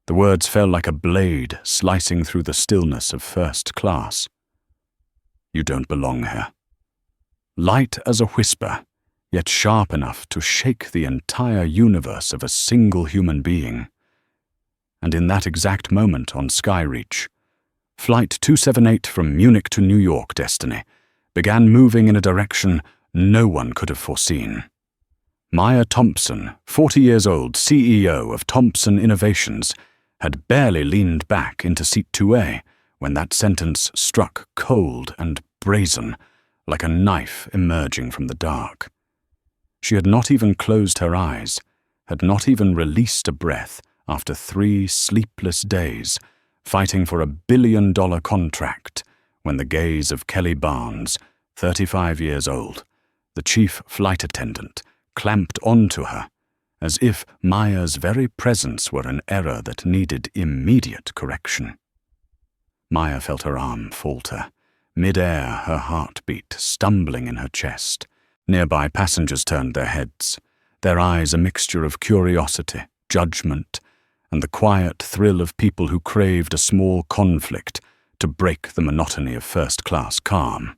The words fell like a blade slicing through the stillness of first class. You don't belong here. Light as a whisper, yet sharp enough to shake the entire universe of a single human being. And in that exact moment on Skyreach, Flight 278 from Munich to New York destiny began moving in a direction no one could have foreseen. Maya Thompson, 40 years old, CEO of Thompson Innovations, had barely leaned back into seat 2A when that sentence struck cold and brazen, like a knife emerging from the dark. She had not even closed her eyes, had not even released a breath after 3 sleepless days, fighting for $1 billion contract, when the gaze of Kelly Barnes, 35 years old, the chief flight attendant, clamped onto her, as if Maya's very presence were an error that needed immediate correction. Maya felt her arm falter. Mid-air, her heart beat, stumbling in her chest. Nearby passengers turned their heads, their eyes a mixture of curiosity, judgment, and the quiet thrill of people who craved a small conflict to break the monotony of first-class calm.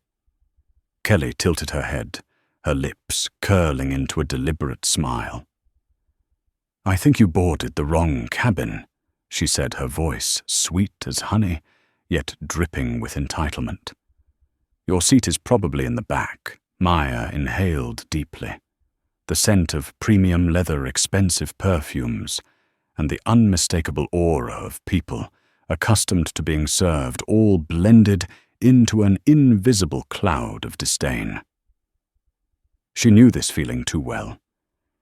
Kelly tilted her head, her lips curling into a deliberate smile. "I think you boarded the wrong cabin," she said, her voice sweet as honey, yet dripping with entitlement. "Your seat is probably in the back." Maya inhaled deeply. The scent of premium leather, expensive perfumes, and the unmistakable aura of people accustomed to being served all blended into an invisible cloud of disdain. She knew this feeling too well.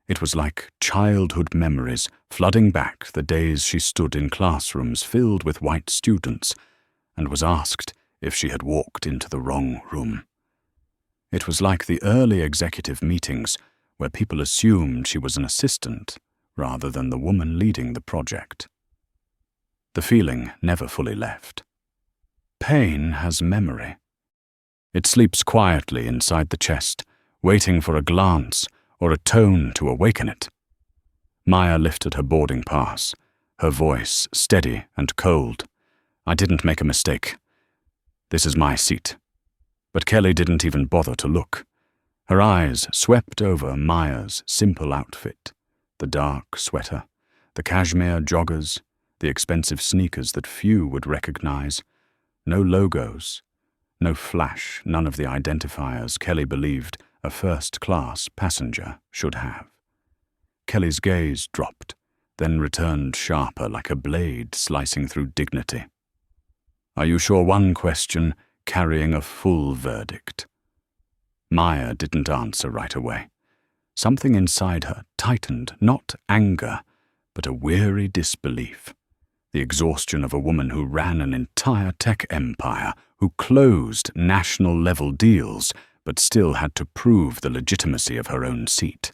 It was like childhood memories flooding back the days she stood in classrooms filled with white students and was asked if she had walked into the wrong room. It was like the early executive meetings where people assumed she was an assistant rather than the woman leading the project. The feeling never fully left. Pain has memory. It sleeps quietly inside the chest, waiting for a glance or a tone to awaken it. Maya lifted her boarding pass, her voice steady and cold. "I didn't make a mistake. This is my seat." But Kelly didn't even bother to look. Her eyes swept over Maya's simple outfit, the dark sweater, the cashmere joggers, the expensive sneakers that few would recognize. No logos, no flash, none of the identifiers Kelly believed a first-class passenger should have. Kelly's gaze dropped, then returned sharper like a blade slicing through dignity. "Are you sure one question carrying a full verdict?" Maya didn't answer right away. Something inside her tightened, not anger, but a weary disbelief. The exhaustion of a woman who ran an entire tech empire, who closed national-level deals, but still had to prove the legitimacy of her own seat.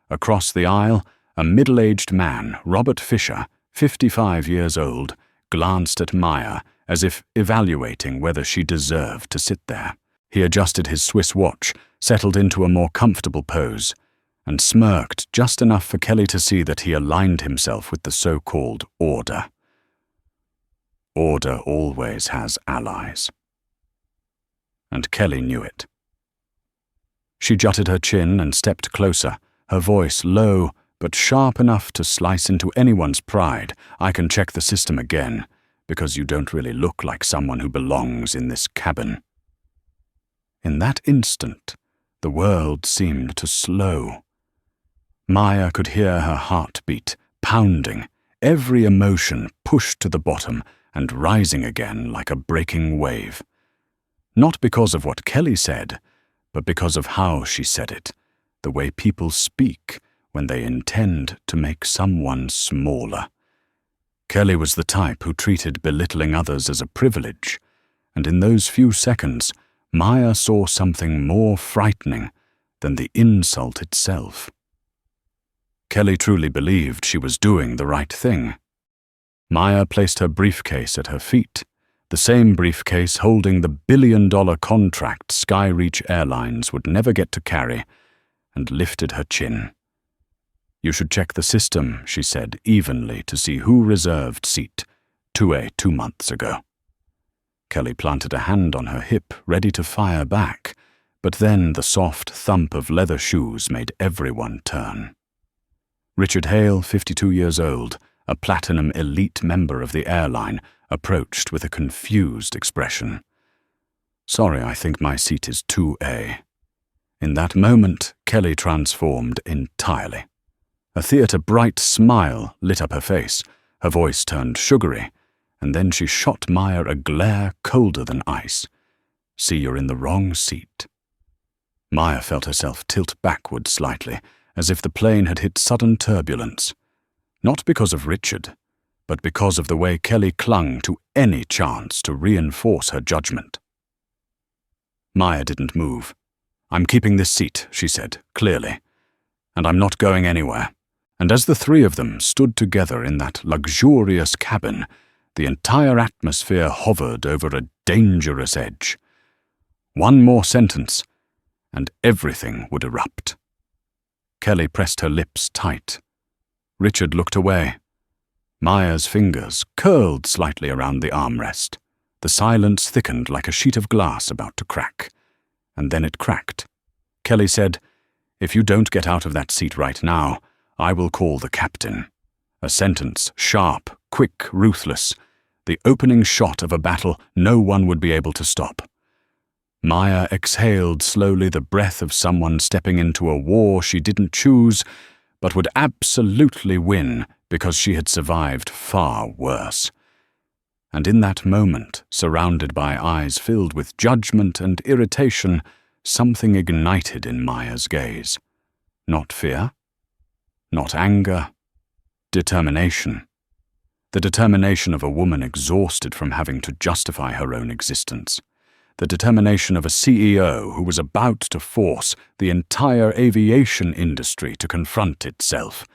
Across the aisle, a middle-aged man, Robert Fisher, 55 years old, glanced at Maya as if evaluating whether she deserved to sit there. He adjusted his Swiss watch, settled into a more comfortable pose, and smirked just enough for Kelly to see that he aligned himself with the so-called order. Order always has allies. And Kelly knew it. She jutted her chin and stepped closer, her voice low but sharp enough to slice into anyone's pride. "I can check the system again, because you don't really look like someone who belongs in this cabin." In that instant, the world seemed to slow. Maya could hear her heartbeat pounding, every emotion pushed to the bottom and rising again like a breaking wave. Not because of what Kelly said, but because of how she said it, the way people speak when they intend to make someone smaller. Kelly was the type who treated belittling others as a privilege, and in those few seconds, Maya saw something more frightening than the insult itself. Kelly truly believed she was doing the right thing. Maya placed her briefcase at her feet, the same briefcase holding the billion-dollar contract Skyreach Airlines would never get to carry, and lifted her chin. You should check the system, she said evenly, to see who reserved seat 2A 2 months ago. Kelly planted a hand on her hip, ready to fire back, but then the soft thump of leather shoes made everyone turn. Richard Hale, 52 years old, a platinum elite member of the airline, approached with a confused expression. "Sorry, I think my seat is 2A. In that moment, Kelly transformed entirely. A theatre-bright smile lit up her face, her voice turned sugary, and then she shot Maya a glare colder than ice. "See, you're in the wrong seat." Maya felt herself tilt backward slightly, as if the plane had hit sudden turbulence. Not because of Richard, but because of the way Kelly clung to any chance to reinforce her judgment. Maya didn't move. "I'm keeping this seat," she said, clearly, "and I'm not going anywhere." And as the three of them stood together in that luxurious cabin, the entire atmosphere hovered over a dangerous edge. One more sentence, and everything would erupt. Kelly pressed her lips tight. Richard looked away. Maya's fingers curled slightly around the armrest. The silence thickened like a sheet of glass about to crack. And then it cracked. Kelly said, "If you don't get out of that seat right now, I will call the captain." A sentence, sharp, quick, ruthless. The opening shot of a battle no one would be able to stop. Maya exhaled slowly, the breath of someone stepping into a war she didn't choose, but would absolutely win because she had survived far worse. And in that moment, surrounded by eyes filled with judgment and irritation, something ignited in Maya's gaze. Not fear, not anger, determination. The determination of a woman exhausted from having to justify her own existence. The determination of a CEO who was about to force the entire aviation industry to confront itself.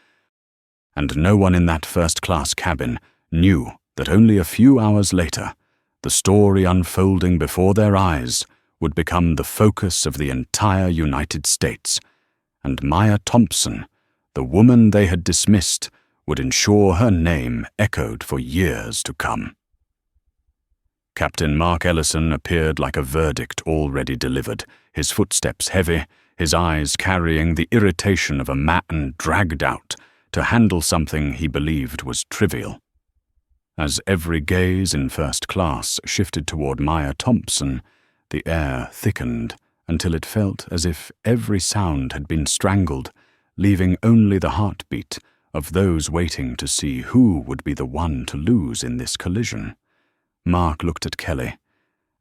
And no one in that first-class cabin knew that only a few hours later, the story unfolding before their eyes would become the focus of the entire United States, and Maya Thompson, the woman they had dismissed, would ensure her name echoed for years to come. Captain Mark Ellison appeared like a verdict already delivered, his footsteps heavy, his eyes carrying the irritation of a man dragged out to handle something he believed was trivial. As every gaze in first class shifted toward Maya Thompson, the air thickened until it felt as if every sound had been strangled, leaving only the heartbeat of those waiting to see who would be the one to lose in this collision. Mark looked at Kelly,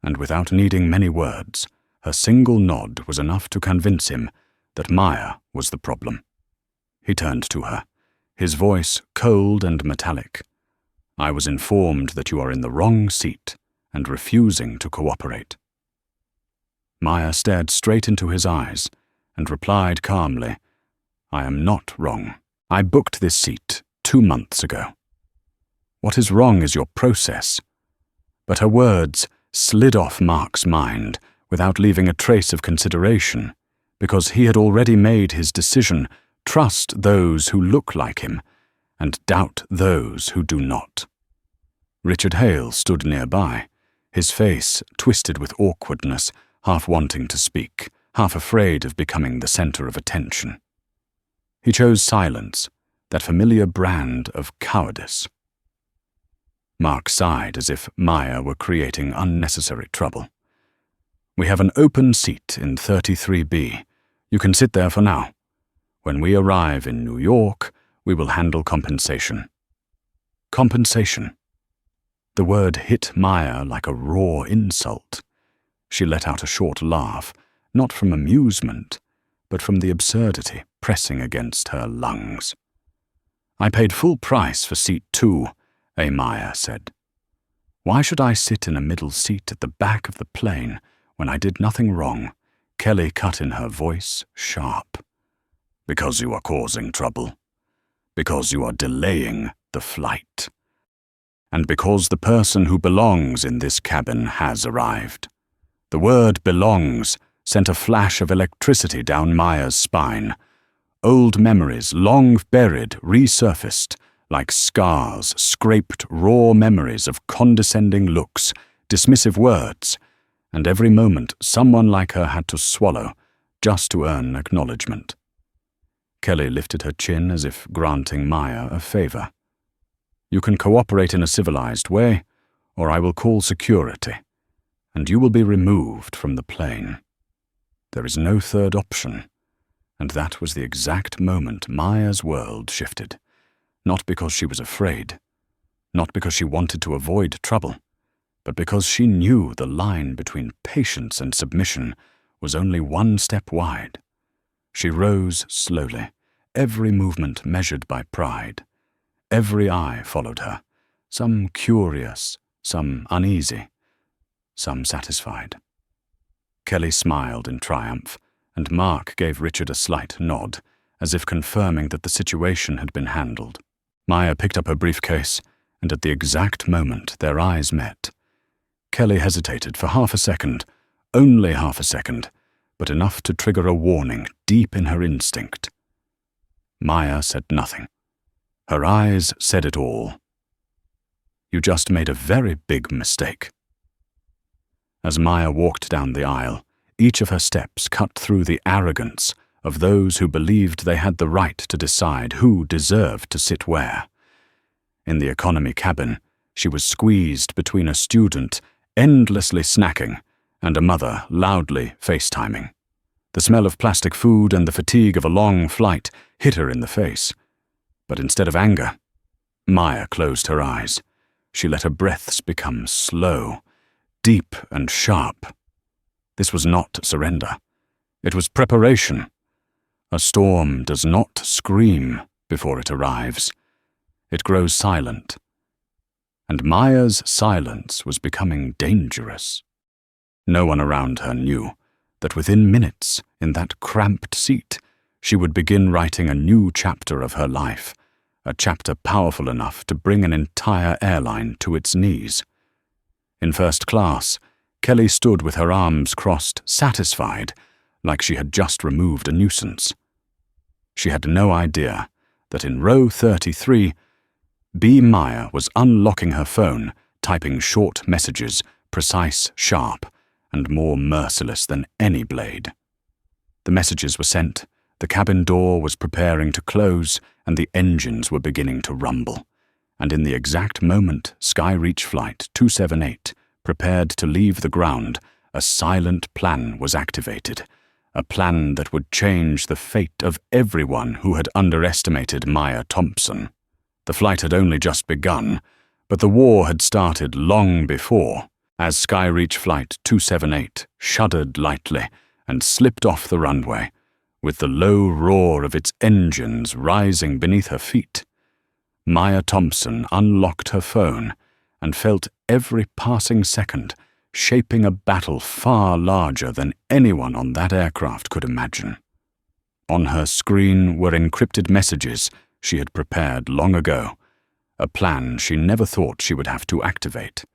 and without needing many words, her single nod was enough to convince him that Maya was the problem. He turned to her, his voice cold and metallic. "I was informed that you are in the wrong seat and refusing to cooperate." Maya stared straight into his eyes and replied calmly, "I am not wrong. I booked this seat 2 months ago. What is wrong is your process." But her words slid off Mark's mind without leaving a trace of consideration, because he had already made his decision: trust those who look like him and doubt those who do not. Richard Hale stood nearby, his face twisted with awkwardness, half wanting to speak, half afraid of becoming the center of attention. He chose silence, that familiar brand of cowardice. Mark sighed as if Maya were creating unnecessary trouble. "We have an open seat in 33B. You can sit there for now. When we arrive in New York, we will handle compensation." Compensation. The word hit Maya like a raw insult. She let out a short laugh, not from amusement, but from the absurdity pressing against her lungs. "I paid full price for seat 2, Maya said. "Why should I sit in a middle seat at the back of the plane when I did nothing wrong?" Kelly cut in, her voice sharp. "Because you are causing trouble. Because you are delaying the flight. And because the person who belongs in this cabin has arrived." The word "belongs" sent a flash of electricity down Maya's spine. Old memories, long buried, resurfaced, like scars, scraped raw memories of condescending looks, dismissive words, and every moment someone like her had to swallow just to earn acknowledgement. Kelly lifted her chin as if granting Maya a favor. "You can cooperate in a civilized way, or I will call security, and you will be removed from the plane. There is no third option." And that was the exact moment Maya's world shifted. Not because she was afraid, not because she wanted to avoid trouble, but because she knew the line between patience and submission was only one step wide. She rose slowly, every movement measured by pride. Every eye followed her, some curious, some uneasy, some satisfied. Kelly smiled in triumph, and Mark gave Richard a slight nod, as if confirming that the situation had been handled. Maya picked up her briefcase, and at the exact moment their eyes met. Kelly hesitated for half a second, only half a second, but enough to trigger a warning deep in her instinct. Maya said nothing. Her eyes said it all. "You just made a very big mistake." As Maya walked down the aisle, each of her steps cut through the arrogance of those who believed they had the right to decide who deserved to sit where. In the economy cabin, she was squeezed between a student endlessly snacking and a mother loudly FaceTiming. The smell of plastic food and the fatigue of a long flight hit her in the face. But instead of anger, Maya closed her eyes. She let her breaths become slow, deep and sharp. This was not surrender. It was preparation. A storm does not scream before it arrives. It grows silent. And Maya's silence was becoming dangerous. No one around her knew that within minutes, in that cramped seat, she would begin writing a new chapter of her life, a chapter powerful enough to bring an entire airline to its knees. In first class, Kelly stood with her arms crossed, satisfied, like she had just removed a nuisance. She had no idea that in row 33, B. Maya was unlocking her phone, typing short messages, precise, sharp, and more merciless than any blade. The messages were sent, the cabin door was preparing to close, and the engines were beginning to rumble. And in the exact moment Skyreach Flight 278 prepared to leave the ground, a silent plan was activated, a plan that would change the fate of everyone who had underestimated Maya Thompson. The flight had only just begun, but the war had started long before, as Skyreach Flight 278 shuddered lightly and slipped off the runway, with the low roar of its engines rising beneath her feet. Maya Thompson unlocked her phone and felt every passing second shaping a battle far larger than anyone on that aircraft could imagine. On her screen were encrypted messages she had prepared long ago, a plan she never thought she would have to activate.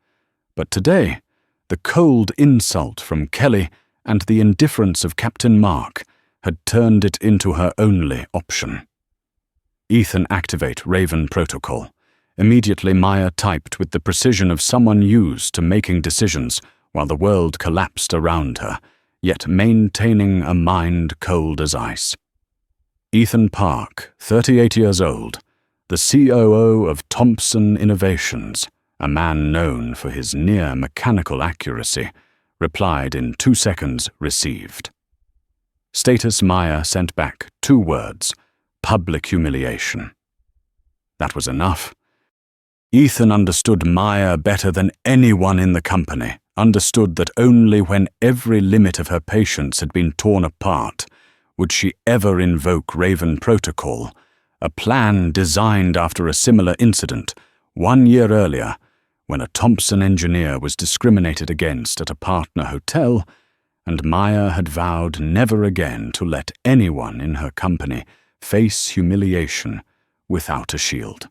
But today, the cold insult from Kelly and the indifference of Captain Mark had turned it into her only option. "Ethan, activate Raven protocol." Immediately Maya typed with the precision of someone used to making decisions while the world collapsed around her, yet maintaining a mind cold as ice. Ethan Park, 38 years old, the COO of Thompson Innovations, a man known for his near-mechanical accuracy, replied in 2 seconds, received. Status Maya sent back 2 words, public humiliation. That was enough. Ethan understood Maya better than anyone in the company, understood that only when every limit of her patience had been torn apart would she ever invoke Raven Protocol, a plan designed after a similar incident 1 year earlier, when a Thompson engineer was discriminated against at a partner hotel, and Maya had vowed never again to let anyone in her company face humiliation without a shield.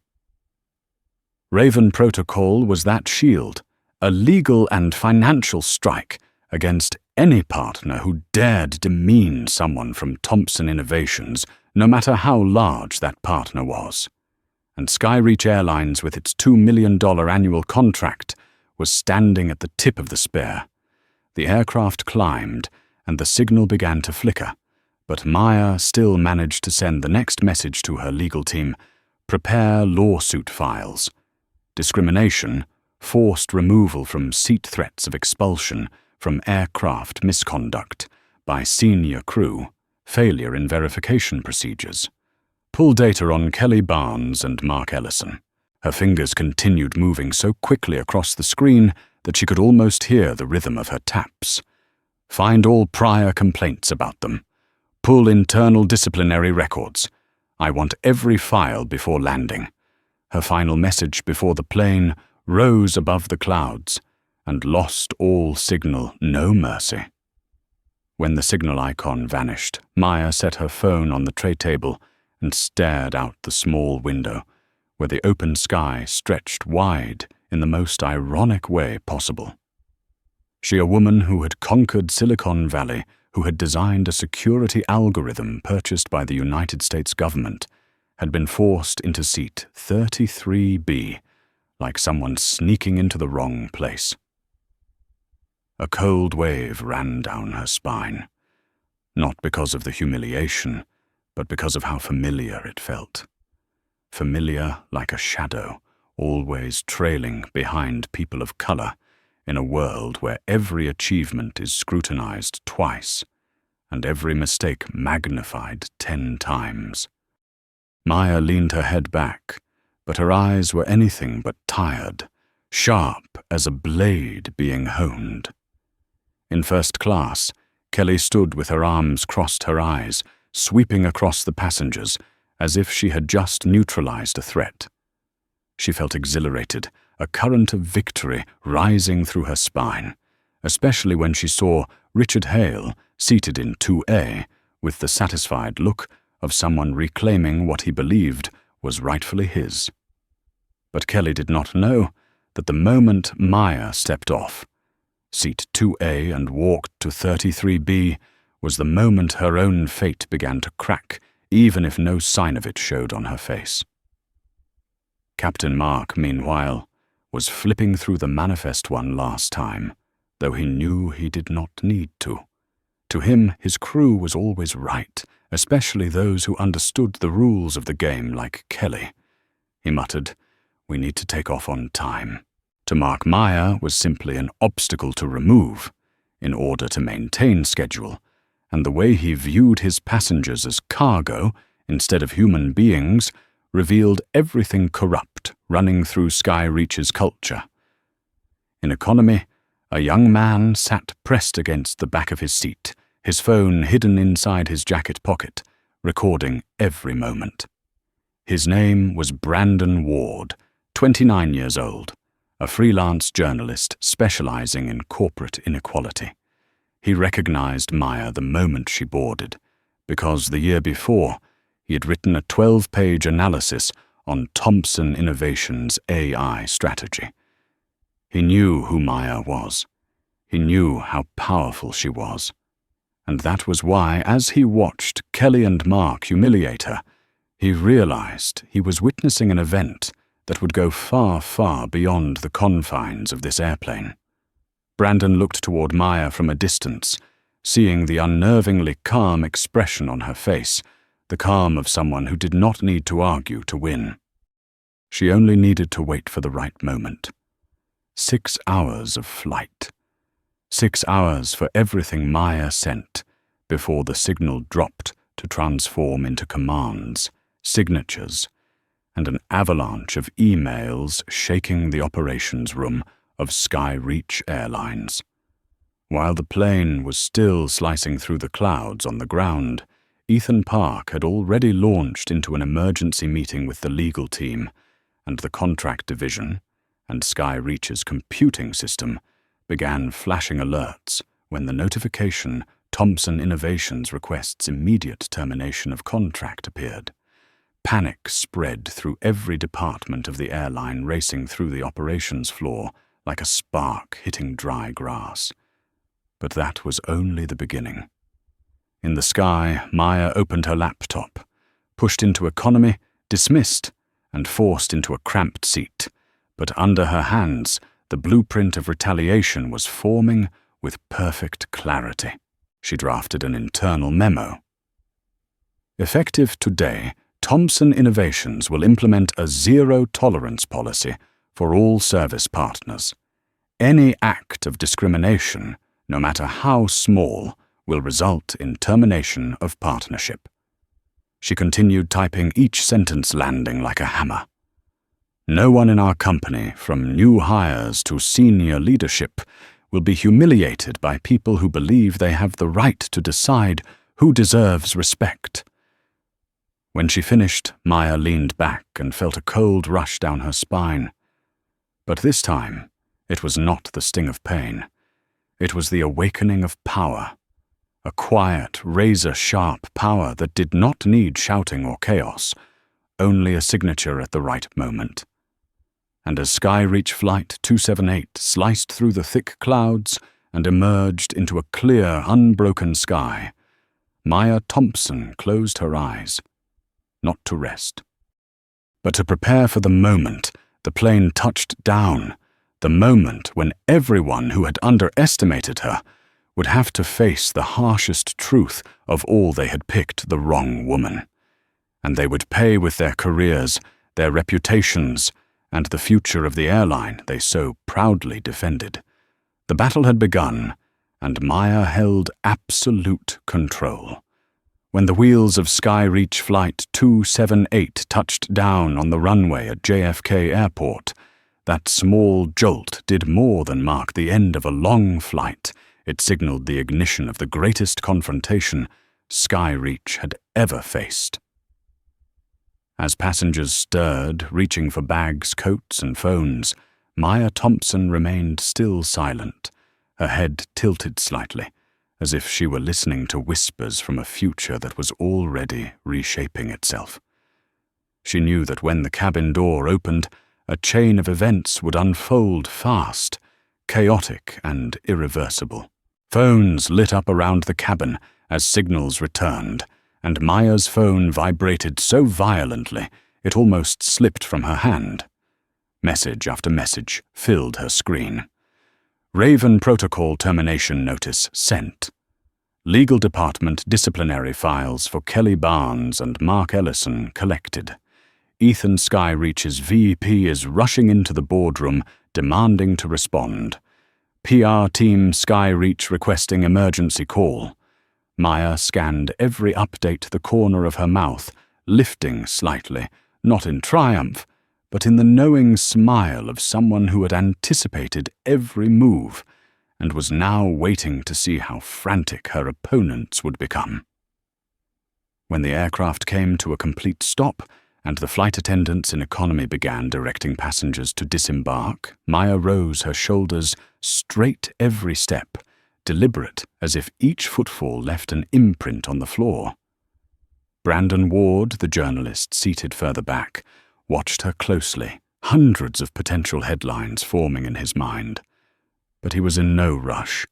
Raven Protocol was that shield, a legal and financial strike against any partner who dared demean someone from Thompson Innovations no matter how large that partner was. And Skyreach Airlines, with its $2 million annual contract, was standing at the tip of the spear. The aircraft climbed, and the signal began to flicker, but Maya still managed to send the next message to her legal team: prepare lawsuit files. Discrimination, forced removal from seat, threats of expulsion from aircraft misconduct by senior crew, failure in verification procedures. Pull data on Kelly Barnes and Mark Ellison. Her fingers continued moving so quickly across the screen that she could almost hear the rhythm of her taps. Find all prior complaints about them. Pull internal disciplinary records. I want every file before landing. Her final message before the plane rose above the clouds and lost all signal, no mercy. When the signal icon vanished, Maya set her phone on the tray table and stared out the small window, where the open sky stretched wide in the most ironic way possible. She, a woman who had conquered Silicon Valley, who had designed a security algorithm purchased by the United States government, had been forced into seat 33B, like someone sneaking into the wrong place. A cold wave ran down her spine, not because of the humiliation, but because of how familiar it felt. Familiar like a shadow, always trailing behind people of color in a world where every achievement is scrutinized twice and every mistake magnified 10 times. Maya leaned her head back, but her eyes were anything but tired, sharp as a blade being honed. In first class, Kelly stood with her arms crossed her eyes, sweeping across the passengers as if she had just neutralized a threat. She felt exhilarated, a current of victory rising through her spine, especially when she saw Richard Hale seated in 2A with the satisfied look of someone reclaiming what he believed was rightfully his. But Kelly did not know that the moment Maya stepped off seat 2A and walked to 33B was the moment her own fate began to crack, even if no sign of it showed on her face. Captain Mark, meanwhile, was flipping through the manifest one last time, though he knew he did not need to. To him, his crew was always right, especially those who understood the rules of the game like Kelly. He muttered, "We need to take off on time." To Mark, Maya was simply an obstacle to remove in order to maintain schedule, and the way he viewed his passengers as cargo instead of human beings revealed everything corrupt running through Skyreach's culture. In economy, a young man sat pressed against the back of his seat, his phone hidden inside his jacket pocket, recording every moment. His name was Brandon Ward, 29 years old, a freelance journalist specializing in corporate inequality. He recognized Maya the moment she boarded, because the year before, he had written a 12-page analysis on Thomson Innovations' AI strategy. He knew who Maya was. He knew how powerful she was. And that was why, as he watched Kelly and Mark humiliate her, he realized he was witnessing an event that would go far, far beyond the confines of this airplane. Brandon looked toward Maya from a distance, seeing the unnervingly calm expression on her face, the calm of someone who did not need to argue to win. She only needed to wait for the right moment. 6 hours of flight. 6 hours for everything Maya sent before the signal dropped to transform into commands, signatures, and an avalanche of emails shaking the operations room of Skyreach Airlines. While the plane was still slicing through the clouds on the ground, Ethan Park had already launched into an emergency meeting with the legal team, and the contract division and Skyreach's computing system began flashing alerts when the notification Thomson Innovations requests immediate termination of contract appeared. Panic spread through every department of the airline, racing through the operations floor like a spark hitting dry grass. But that was only the beginning. In the sky, Maya opened her laptop, pushed into economy, dismissed, and forced into a cramped seat. But under her hands, the blueprint of retaliation was forming with perfect clarity. She drafted an internal memo. Effective today, Thomson Innovations will implement a zero-tolerance policy for all service partners. Any act of discrimination, no matter how small, will result in termination of partnership. She continued typing each sentence landing like a hammer. No one in our company, from new hires to senior leadership, will be humiliated by people who believe they have the right to decide who deserves respect. When she finished, Maya leaned back and felt a cold rush down her spine. But this time, it was not the sting of pain. It was the awakening of power. A quiet, razor-sharp power that did not need shouting or chaos, only a signature at the right moment. And as Skyreach Flight 278 sliced through the thick clouds and emerged into a clear, unbroken sky, Maya Thompson closed her eyes, not to rest, but to prepare for the moment the plane touched down, the moment when everyone who had underestimated her would have to face the harshest truth of all they had picked the wrong woman. And they would pay with their careers, their reputations, and the future of the airline they so proudly defended. The battle had begun, and Maya held absolute control. When the wheels of Skyreach Flight 278 touched down on the runway at JFK Airport, that small jolt did more than mark the end of a long flight. It signaled the ignition of the greatest confrontation Skyreach had ever faced. As passengers stirred, reaching for bags, coats, and phones, Maya Thompson remained still silent, her head tilted slightly, as if she were listening to whispers from a future that was already reshaping itself. She knew that when the cabin door opened, a chain of events would unfold fast, chaotic and irreversible. Phones lit up around the cabin as signals returned, and Maya's phone vibrated so violently it almost slipped from her hand. Message after message filled her screen. Raven Protocol termination notice sent. Legal Department disciplinary files for Kelly Barnes and Mark Ellison collected. Ethan Skyreach's VP is rushing into the boardroom, demanding to respond. PR team Skyreach requesting emergency call. Maya scanned every update the corner of her mouth, lifting slightly, not in triumph, but in the knowing smile of someone who had anticipated every move and was now waiting to see how frantic her opponents would become. When the aircraft came to a complete stop and the flight attendants in economy began directing passengers to disembark, Maya rose, her shoulders straight every step, deliberate as if each footfall left an imprint on the floor. Brandon Ward, the journalist seated further back, watched her closely, hundreds of potential headlines forming in his mind. But he was in no rush.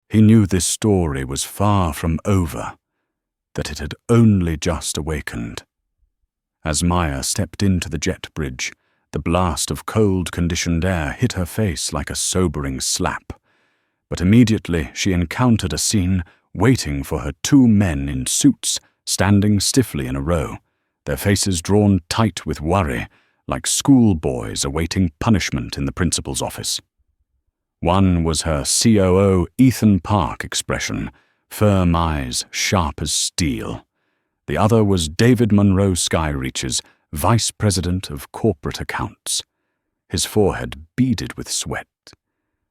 He knew this story was far from over, that it had only just awakened. As Maya stepped into the jet bridge, the blast of cold, conditioned air hit her face like a sobering slap. But immediately she encountered a scene waiting for her two men in suits, standing stiffly in a row, their faces drawn tight with worry, like schoolboys awaiting punishment in the principal's office. One was her COO Ethan Park expression, firm eyes sharp as steel. The other was David Monroe Skyreach's Vice President of Corporate Accounts, his forehead beaded with sweat,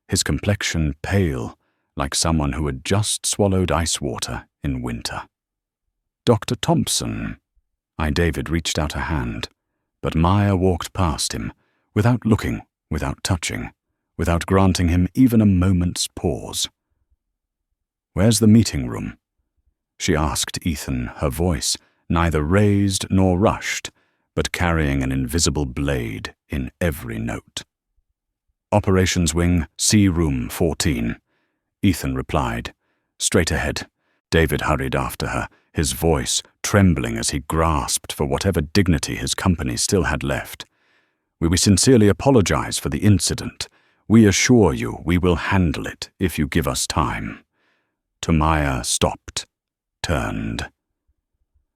his complexion pale, like someone who had just swallowed ice water in winter. "Dr. Thompson." David reached out a hand, but Maya walked past him, without looking, without touching, without granting him even a moment's pause. "Where's the meeting room?" she asked Ethan, her voice neither raised nor rushed, but carrying an invisible blade in every note. "Operations Wing, C Room 14, Ethan replied. "Straight ahead." David hurried after her, his voice trembling as he grasped for whatever dignity his company still had left. "We sincerely apologize for the incident. We assure you we will handle it if you give us time." Maya stopped, turned.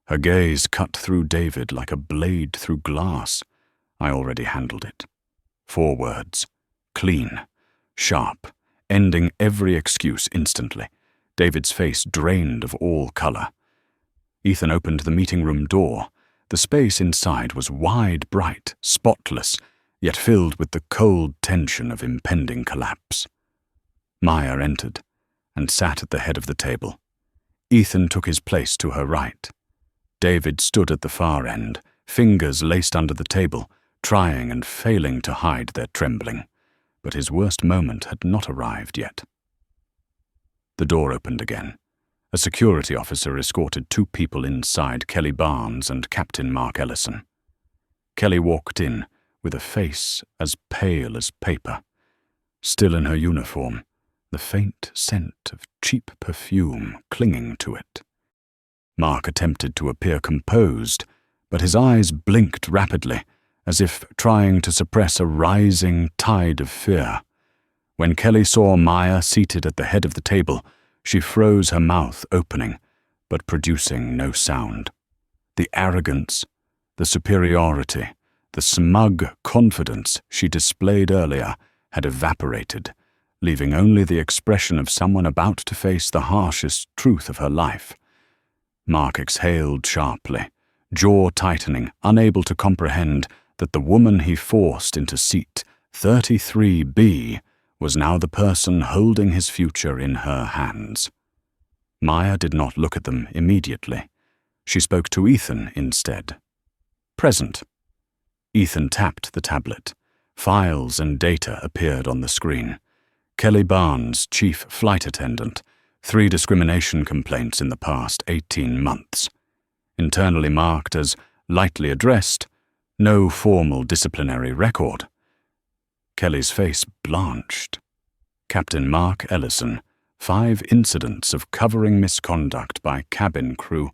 Her gaze cut through David like a blade through glass. "I already handled it." 4 words. Clean, sharp, ending every excuse instantly. David's face drained of all color. Ethan opened the meeting room door. The space inside was wide, bright, spotless, yet filled with the cold tension of impending collapse. Maya entered and sat at the head of the table. Ethan took his place to her right. David stood at the far end, fingers laced under the table, trying and failing to hide their trembling. But his worst moment had not arrived yet. The door opened again. A security officer escorted 2 people inside, Kelly Barnes and Captain Mark Ellison. Kelly walked in with a face as pale as paper. Still in her uniform, the faint scent of cheap perfume clinging to it. Mark attempted to appear composed, but his eyes blinked rapidly, as if trying to suppress a rising tide of fear. When Kelly saw Maya seated at the head of the table, she froze, her mouth opening, but producing no sound. The arrogance, the superiority, the smug confidence she displayed earlier had evaporated, leaving only the expression of someone about to face the harshest truth of her life. Mark exhaled sharply, jaw tightening, unable to comprehend that the woman he forced into seat 33B was now the person holding his future in her hands. Maya did not look at them immediately. She spoke to Ethan instead. "Present." Ethan tapped the tablet. Files and data appeared on the screen. Kelly Barnes, chief flight attendant, 3 discrimination complaints in the past 18 months. Internally marked as lightly addressed, no formal disciplinary record. Kelly's face blanched. Captain Mark Ellison, 5 incidents of covering misconduct by cabin crew,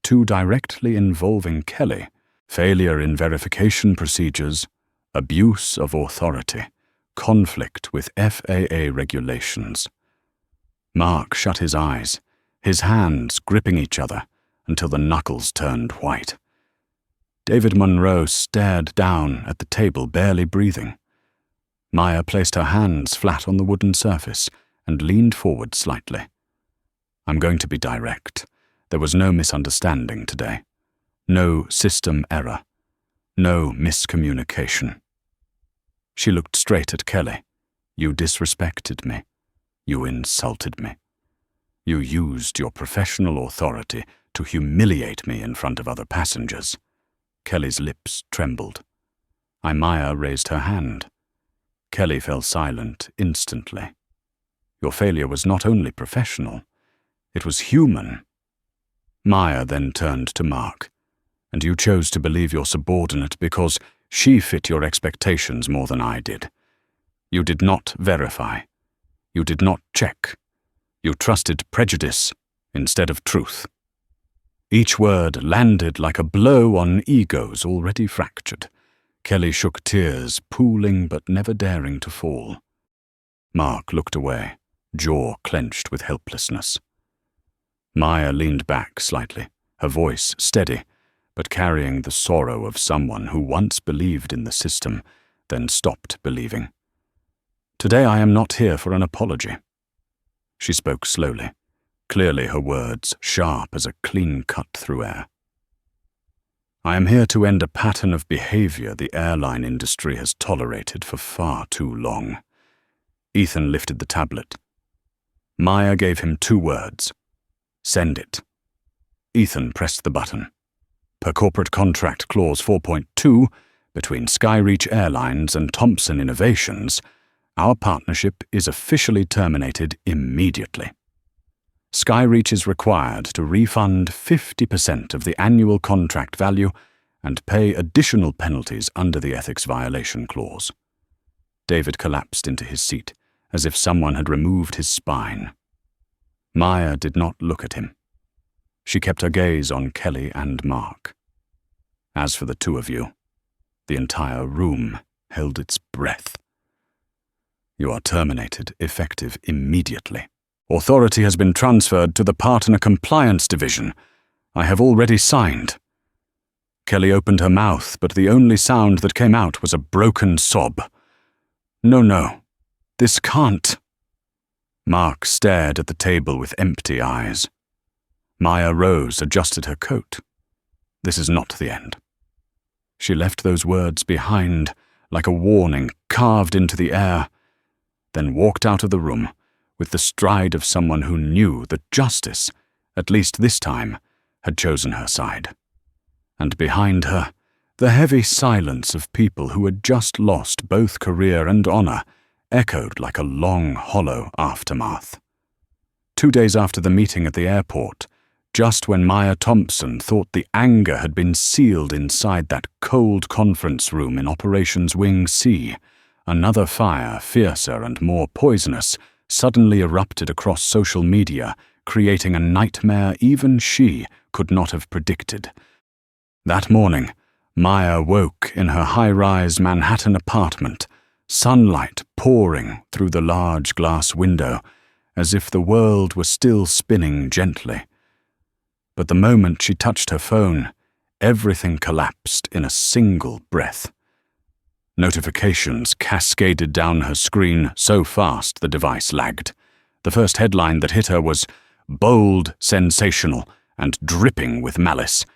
2 directly involving Kelly, failure in verification procedures, abuse of authority, conflict with FAA regulations. Mark shut his eyes, his hands gripping each other until the knuckles turned white. David Monroe stared down at the table, barely breathing. Maya placed her hands flat on the wooden surface and leaned forward slightly. "I'm going to be direct. There was no misunderstanding today. No system error. No miscommunication." She looked straight at Kelly. "You disrespected me. You insulted me. You used your professional authority to humiliate me in front of other passengers." Kelly's lips trembled. Maya raised her hand. Kelly fell silent instantly. "Your failure was not only professional, it was human." Maya then turned to Mark. "And you chose to believe your subordinate because she fit your expectations more than I did. You did not verify. You did not check. You trusted prejudice instead of truth." Each word landed like a blow on egos already fractured. Kelly shook tears, pooling but never daring to fall. Mark looked away, jaw clenched with helplessness. Maya leaned back slightly, her voice steady, but carrying the sorrow of someone who once believed in the system, then stopped believing. "Today I am not here for an apology." She spoke slowly, clearly her words sharp as a clean cut through air. "I am here to end a pattern of behavior the airline industry has tolerated for far too long." Ethan lifted the tablet. Maya gave him 2 words. "Send it." Ethan pressed the button. Per Corporate Contract Clause 4.2, between Skyreach Airlines and Thompson Innovations, our partnership is officially terminated immediately. Skyreach is required to refund 50% of the annual contract value and pay additional penalties under the ethics violation clause. David collapsed into his seat, as if someone had removed his spine. Maya did not look at him. She kept her gaze on Kelly and Mark. As for the two of you, the entire room held its breath. You are terminated, effective immediately. Authority has been transferred to the Partner Compliance Division. I have already signed. Kelly opened her mouth, but the only sound that came out was a broken sob. No, this can't. Mark stared at the table with empty eyes. Maya rose, adjusted her coat. This is not the end. She left those words behind, like a warning carved into the air, then walked out of the room with the stride of someone who knew that justice, at least this time, had chosen her side. And behind her, the heavy silence of people who had just lost both career and honor echoed like a long, hollow aftermath. 2 days after the meeting at the airport, just when Maya Thompson thought the anger had been sealed inside that cold conference room in Operations Wing C, another fire, fiercer and more poisonous, suddenly erupted across social media, creating a nightmare even she could not have predicted. That morning, Maya woke in her high-rise Manhattan apartment, sunlight pouring through the large glass window, as if the world were still spinning gently. But the moment she touched her phone, everything collapsed in a single breath. Notifications cascaded down her screen so fast the device lagged. The first headline that hit her was bold, sensational, and dripping with malice.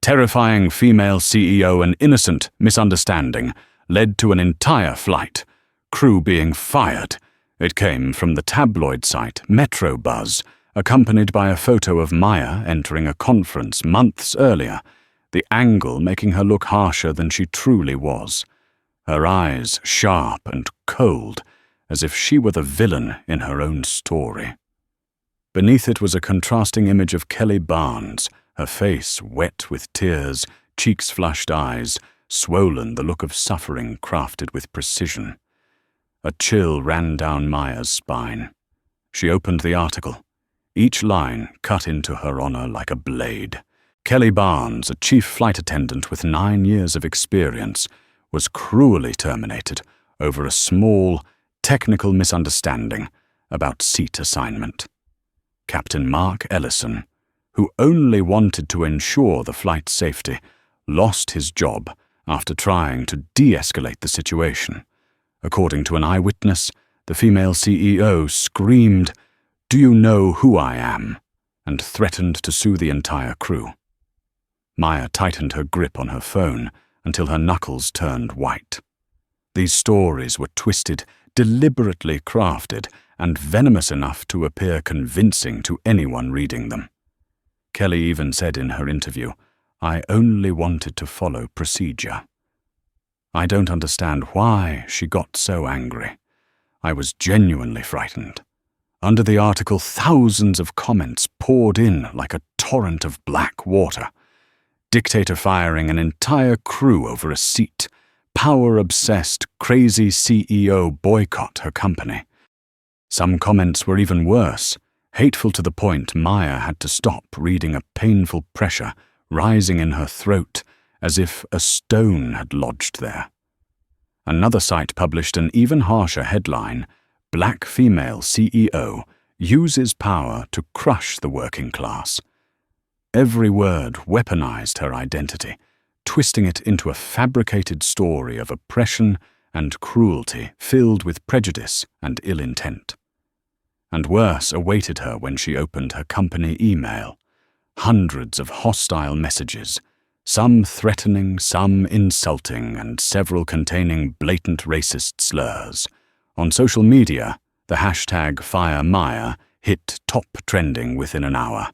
Terrifying female CEO and innocent misunderstanding led to an entire flight. Crew being fired. It came from the tabloid site Metro Buzz, accompanied by a photo of Maya entering a conference months earlier, the angle making her look harsher than she truly was. Her eyes sharp and cold, as if she were the villain in her own story. Beneath it was a contrasting image of Kelly Barnes, her face wet with tears, cheeks flushed eyes, swollen, the look of suffering crafted with precision. A chill ran down Maya's spine. She opened the article, each line cut into her honor like a blade. Kelly Barnes, a chief flight attendant with 9 years of experience, was cruelly terminated over a small, technical misunderstanding about seat assignment. Captain Mark Ellison, who only wanted to ensure the flight's safety, lost his job after trying to de-escalate the situation. According to an eyewitness, the female CEO screamed, "Do you know who I am?" and threatened to sue the entire crew. Maya tightened her grip on her phone until her knuckles turned white. These stories were twisted, deliberately crafted, and venomous enough to appear convincing to anyone reading them. Kelly even said in her interview, "I only wanted to follow procedure." I don't understand why she got so angry. I was genuinely frightened. Under the article, thousands of comments poured in like a torrent of black water. Dictator firing an entire crew over a seat. Power-obsessed, crazy CEO boycott her company. Some comments were even worse, hateful to the point Maya had to stop, reading a painful pressure rising in her throat as if a stone had lodged there. Another site published an even harsher headline, "Black Female CEO Uses Power to Crush the Working Class." Every word weaponized her identity, twisting it into a fabricated story of oppression and cruelty filled with prejudice and ill intent. And worse awaited her when she opened her company email. Hundreds of hostile messages, some threatening, some insulting, and several containing blatant racist slurs. On social media, the hashtag #FireMaya hit top trending within an hour.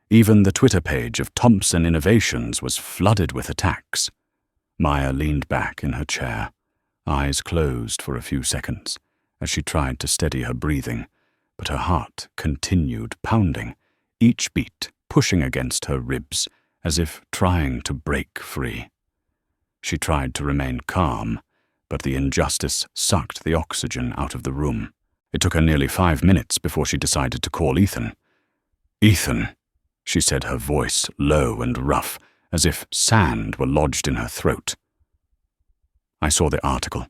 Even the Twitter page of Thompson Innovations was flooded with attacks. Maya leaned back in her chair, eyes closed for a few seconds, as she tried to steady her breathing, but her heart continued pounding, each beat pushing against her ribs, as if trying to break free. She tried to remain calm, but the injustice sucked the oxygen out of the room. It took her nearly 5 minutes before she decided to call Ethan. "Ethan," she said, her voice low and rough, as if sand were lodged in her throat. I saw the article.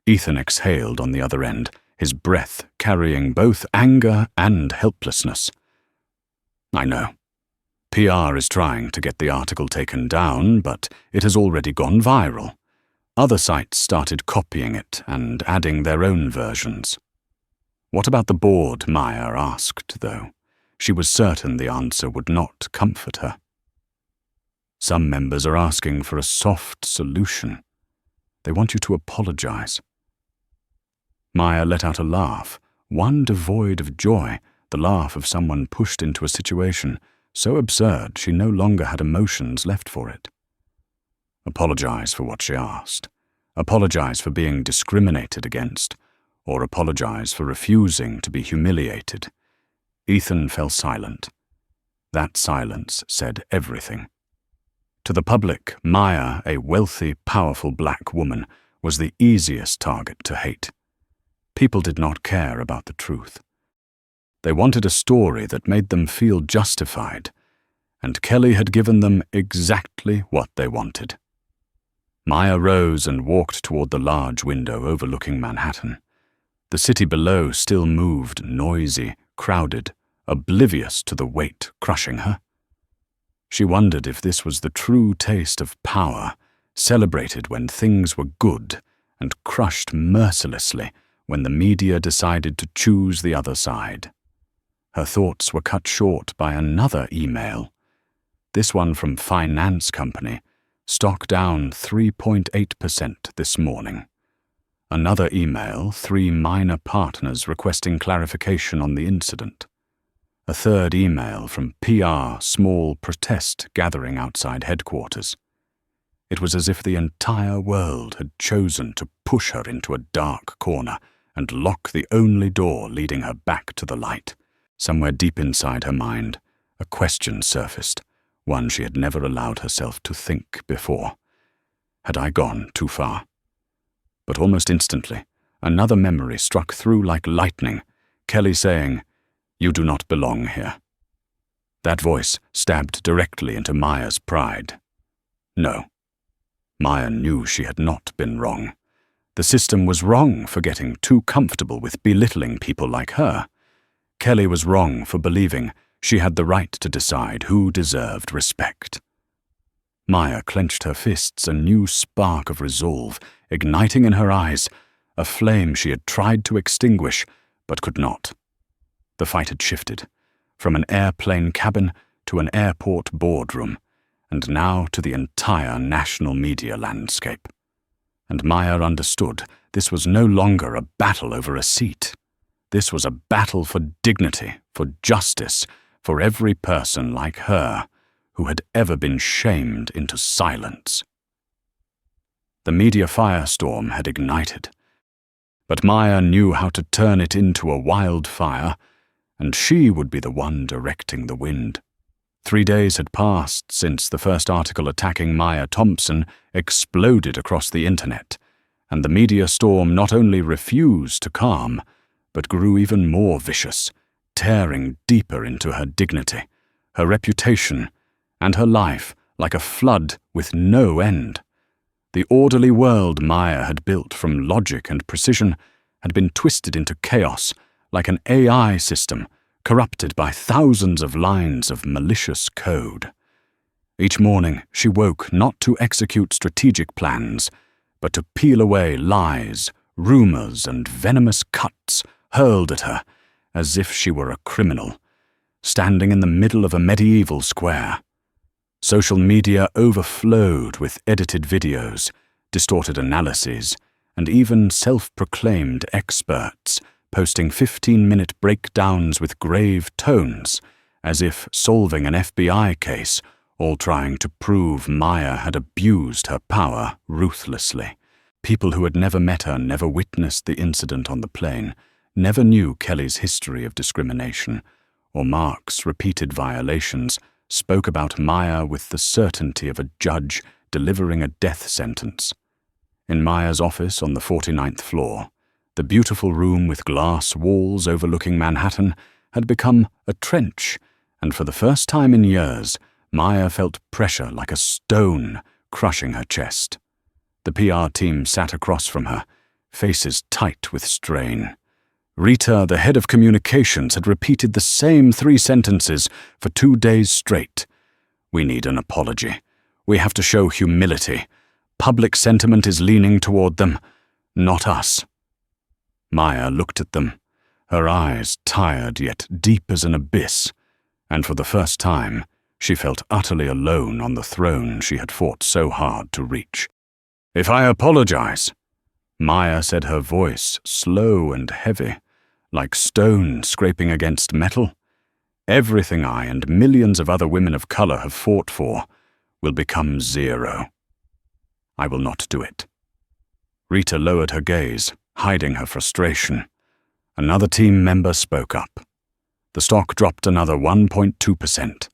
Ethan exhaled on the other end, his breath carrying both anger and helplessness. I know. PR is trying to get the article taken down, but it has already gone viral. Other sites started copying it and adding their own versions. What about the board, Maya asked, though. She was certain the answer would not comfort her. Some members are asking for a soft solution. They want you to apologize. Maya let out a laugh, one devoid of joy, the laugh of someone pushed into a situation so absurd she no longer had emotions left for it. Apologize for what she asked. Apologize for being discriminated against, or apologize for refusing to be humiliated. Ethan fell silent. That silence said everything. To the public, Maya, a wealthy, powerful black woman, was the easiest target to hate. People did not care about the truth. They wanted a story that made them feel justified, and Kelly had given them exactly what they wanted. Maya rose and walked toward the large window overlooking Manhattan. The city below still moved, noisy, crowded, oblivious to the weight crushing her. She wondered if this was the true taste of power, celebrated when things were good and crushed mercilessly when the media decided to choose the other side. Her thoughts were cut short by another email. This one from Finance Company, stock down 3.8% this morning. Another email, 3 minor partners requesting clarification on the incident. A third email from PR small protest gathering outside headquarters. It was as if the entire world had chosen to push her into a dark corner and lock the only door leading her back to the light. Somewhere deep inside her mind, a question surfaced, one she had never allowed herself to think before. Had I gone too far? But almost instantly, another memory struck through like lightning, Kelly saying, "You do not belong here." That voice stabbed directly into Maya's pride. No. Maya knew she had not been wrong. The system was wrong for getting too comfortable with belittling people like her. Kelly was wrong for believing she had the right to decide who deserved respect. Maya clenched her fists, a new spark of resolve igniting in her eyes, a flame she had tried to extinguish but could not. The fight had shifted, from an airplane cabin to an airport boardroom, and now to the entire national media landscape. And Maya understood this was no longer a battle over a seat. This was a battle for dignity, for justice, for every person like her who had ever been shamed into silence. The media firestorm had ignited, but Maya knew how to turn it into a wildfire, and she would be the one directing the wind. 3 days had passed since the first article attacking Maya Thompson exploded across the internet, and the media storm not only refused to calm, but grew even more vicious, tearing deeper into her dignity, her reputation, and her life like a flood with no end. The orderly world Maya had built from logic and precision had been twisted into chaos like an AI system corrupted by thousands of lines of malicious code. Each morning she woke not to execute strategic plans, but to peel away lies, rumors, and venomous cuts hurled at her as if she were a criminal, standing in the middle of a medieval square. Social media overflowed with edited videos, distorted analyses, and even self-proclaimed experts posting 15-minute breakdowns with grave tones, as if solving an FBI case, all trying to prove Maya had abused her power ruthlessly. People who had never met her, never witnessed the incident on the plane, never knew Kelly's history of discrimination, or Mark's repeated violations, spoke about Maya with the certainty of a judge delivering a death sentence. In Maya's office on the 49th floor, the beautiful room with glass walls overlooking Manhattan had become a trench, And for the first time in years, Maya felt pressure like a stone crushing her chest. The PR team sat across from her, faces tight with strain. Rita, the head of communications, had repeated the same 3 sentences for 2 days straight. We need an apology. We have to show humility. Public sentiment is leaning toward them, not us. Maya looked at them, her eyes tired yet deep as an abyss, and for the first time, she felt utterly alone on the throne she had fought so hard to reach. "If I apologize," Maya said, her voice slow and heavy, like stone scraping against metal, "everything I and millions of other women of color have fought for will become zero. I will not do it." Rita lowered her gaze, hiding her frustration. Another team member spoke up. The stock dropped another 1.2%.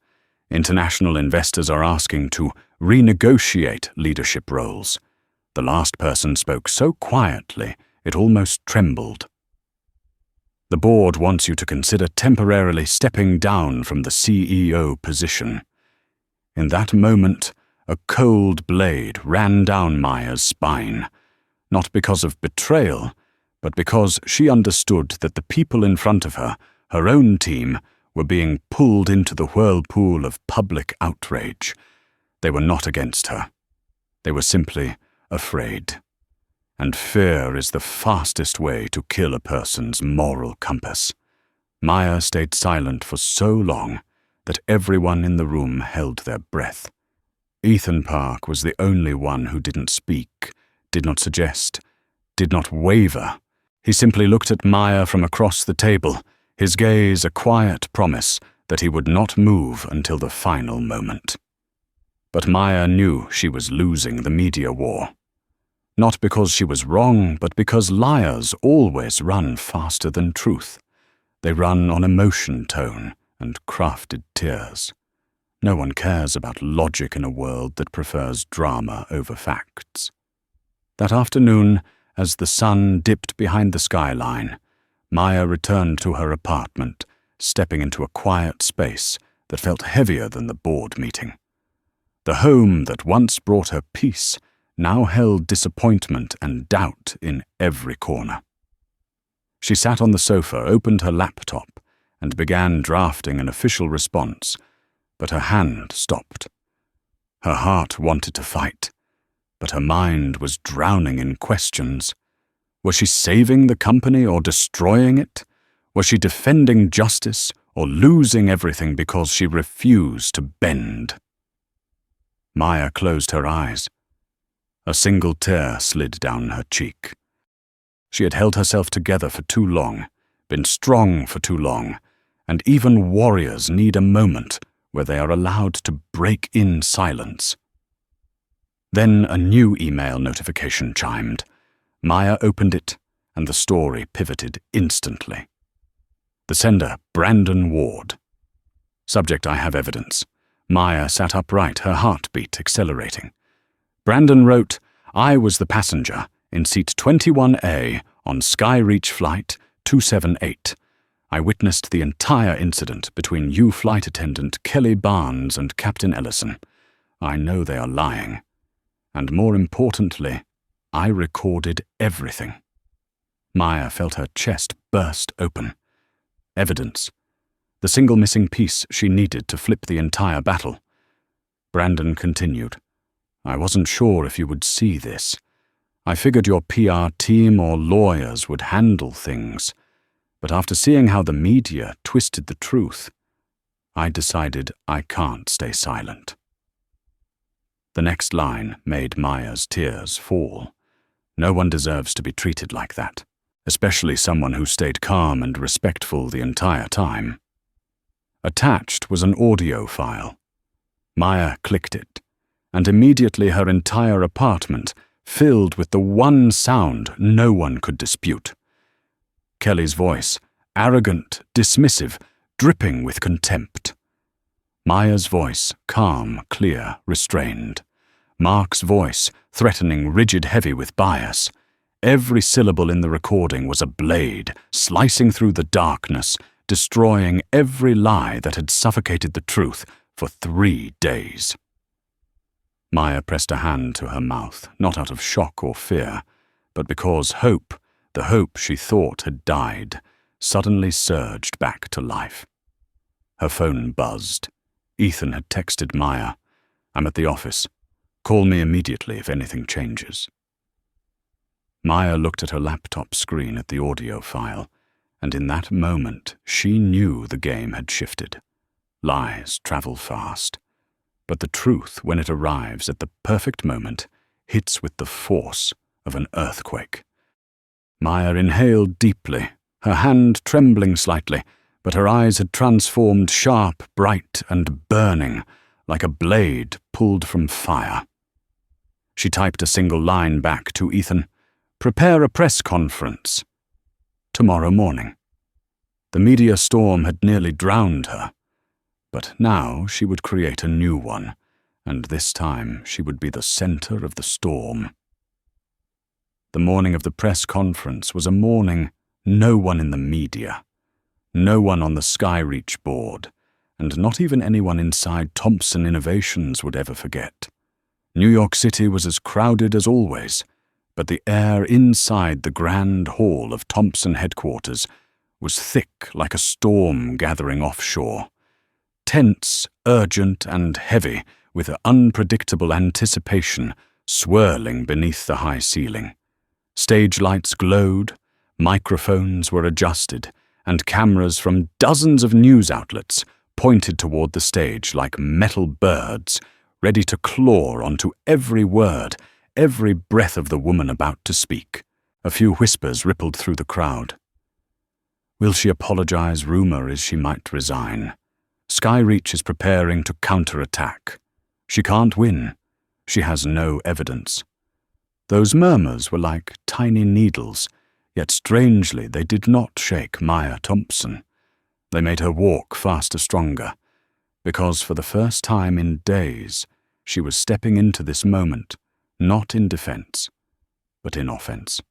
International investors are asking to renegotiate leadership roles. The last person spoke so quietly it almost trembled. "The board wants you to consider temporarily stepping down from the CEO position." In that moment, a cold blade ran down Maya's spine, not because of betrayal, but because she understood that the people in front of her, her own team, were being pulled into the whirlpool of public outrage. They were not against her. They were simply afraid. And fear is the fastest way to kill a person's moral compass. Maya stayed silent for so long that everyone in the room held their breath. Ethan Park was the only one who didn't speak, did not suggest, did not waver. He simply looked at Maya from across the table, his gaze a quiet promise that he would not move until the final moment. But Maya knew she was losing the media war. Not because she was wrong, but because liars always run faster than truth. They run on emotion tone and crafted tears. No one cares about logic in a world that prefers drama over facts. That afternoon, as the sun dipped behind the skyline, Maya returned to her apartment, stepping into a quiet space that felt heavier than the board meeting. The home that once brought her peace now held disappointment and doubt in every corner. She sat on the sofa, opened her laptop, and began drafting an official response, but her hand stopped. Her heart wanted to fight, but her mind was drowning in questions. Was she saving the company or destroying it? Was she defending justice or losing everything because she refused to bend? Maya closed her eyes. A single tear slid down her cheek. She had held herself together for too long, been strong for too long, and even warriors need a moment where they are allowed to break in silence. Then a new email notification chimed. Maya opened it, and the story pivoted instantly. The sender, Brandon Ward. Subject, I have evidence. Maya sat upright, her heartbeat accelerating. Brandon wrote, "I was the passenger in seat 21A on Skyreach Flight 278. I witnessed the entire incident between you flight attendant Kelly Barnes and Captain Ellison. I know they are lying. And more importantly, I recorded everything." Maya felt her chest burst open. Evidence. The single missing piece she needed to flip the entire battle. Brandon continued, "I wasn't sure if you would see this. I figured your PR team or lawyers would handle things. But after seeing how the media twisted the truth, I decided I can't stay silent." The next line made Maya's tears fall. No one deserves to be treated like that, especially someone who stayed calm and respectful the entire time. Attached was an audio file. Maya clicked it, and immediately her entire apartment filled with the one sound no one could dispute. Kelly's voice, arrogant, dismissive, dripping with contempt. Maya's voice, calm, clear, restrained. Mark's voice, threatening, rigid, heavy with bias. Every syllable in the recording was a blade, slicing through the darkness, destroying every lie that had suffocated the truth for 3 days. Maya pressed a hand to her mouth, not out of shock or fear, but because hope, the hope she thought had died, suddenly surged back to life. Her phone buzzed. Ethan had texted Maya, "I'm at the office. Call me immediately if anything changes." Maya looked at her laptop screen at the audio file, and in that moment she knew the game had shifted. Lies travel fast, but the truth, when it arrives at the perfect moment, hits with the force of an earthquake. Maya inhaled deeply, her hand trembling slightly, but her eyes had transformed sharp, bright, and burning, like a blade pulled from fire. She typed a single line back to Ethan, "Prepare a press conference. Tomorrow morning." The media storm had nearly drowned her, but now she would create a new one, and this time she would be the center of the storm. The morning of the press conference was a morning no one in the media, no one on the Skyreach board, and not even anyone inside Thompson Innovations would ever forget. New York City was as crowded as always, but the air inside the grand hall of Thompson headquarters was thick like a storm gathering offshore, tense, urgent, and heavy with unpredictable anticipation swirling beneath the high ceiling. Stage lights glowed, microphones were adjusted, and cameras from dozens of news outlets pointed toward the stage like metal birds, ready to claw onto every word, every breath of the woman about to speak. A few whispers rippled through the crowd. Will she apologize? Rumor is she might resign. Skyreach is preparing to counterattack. She can't win. She has no evidence. Those murmurs were like tiny needles, yet strangely they did not shake Maya Thompson. They made her walk faster, stronger, because for the first time in days she was stepping into this moment, not in defense, but in offense.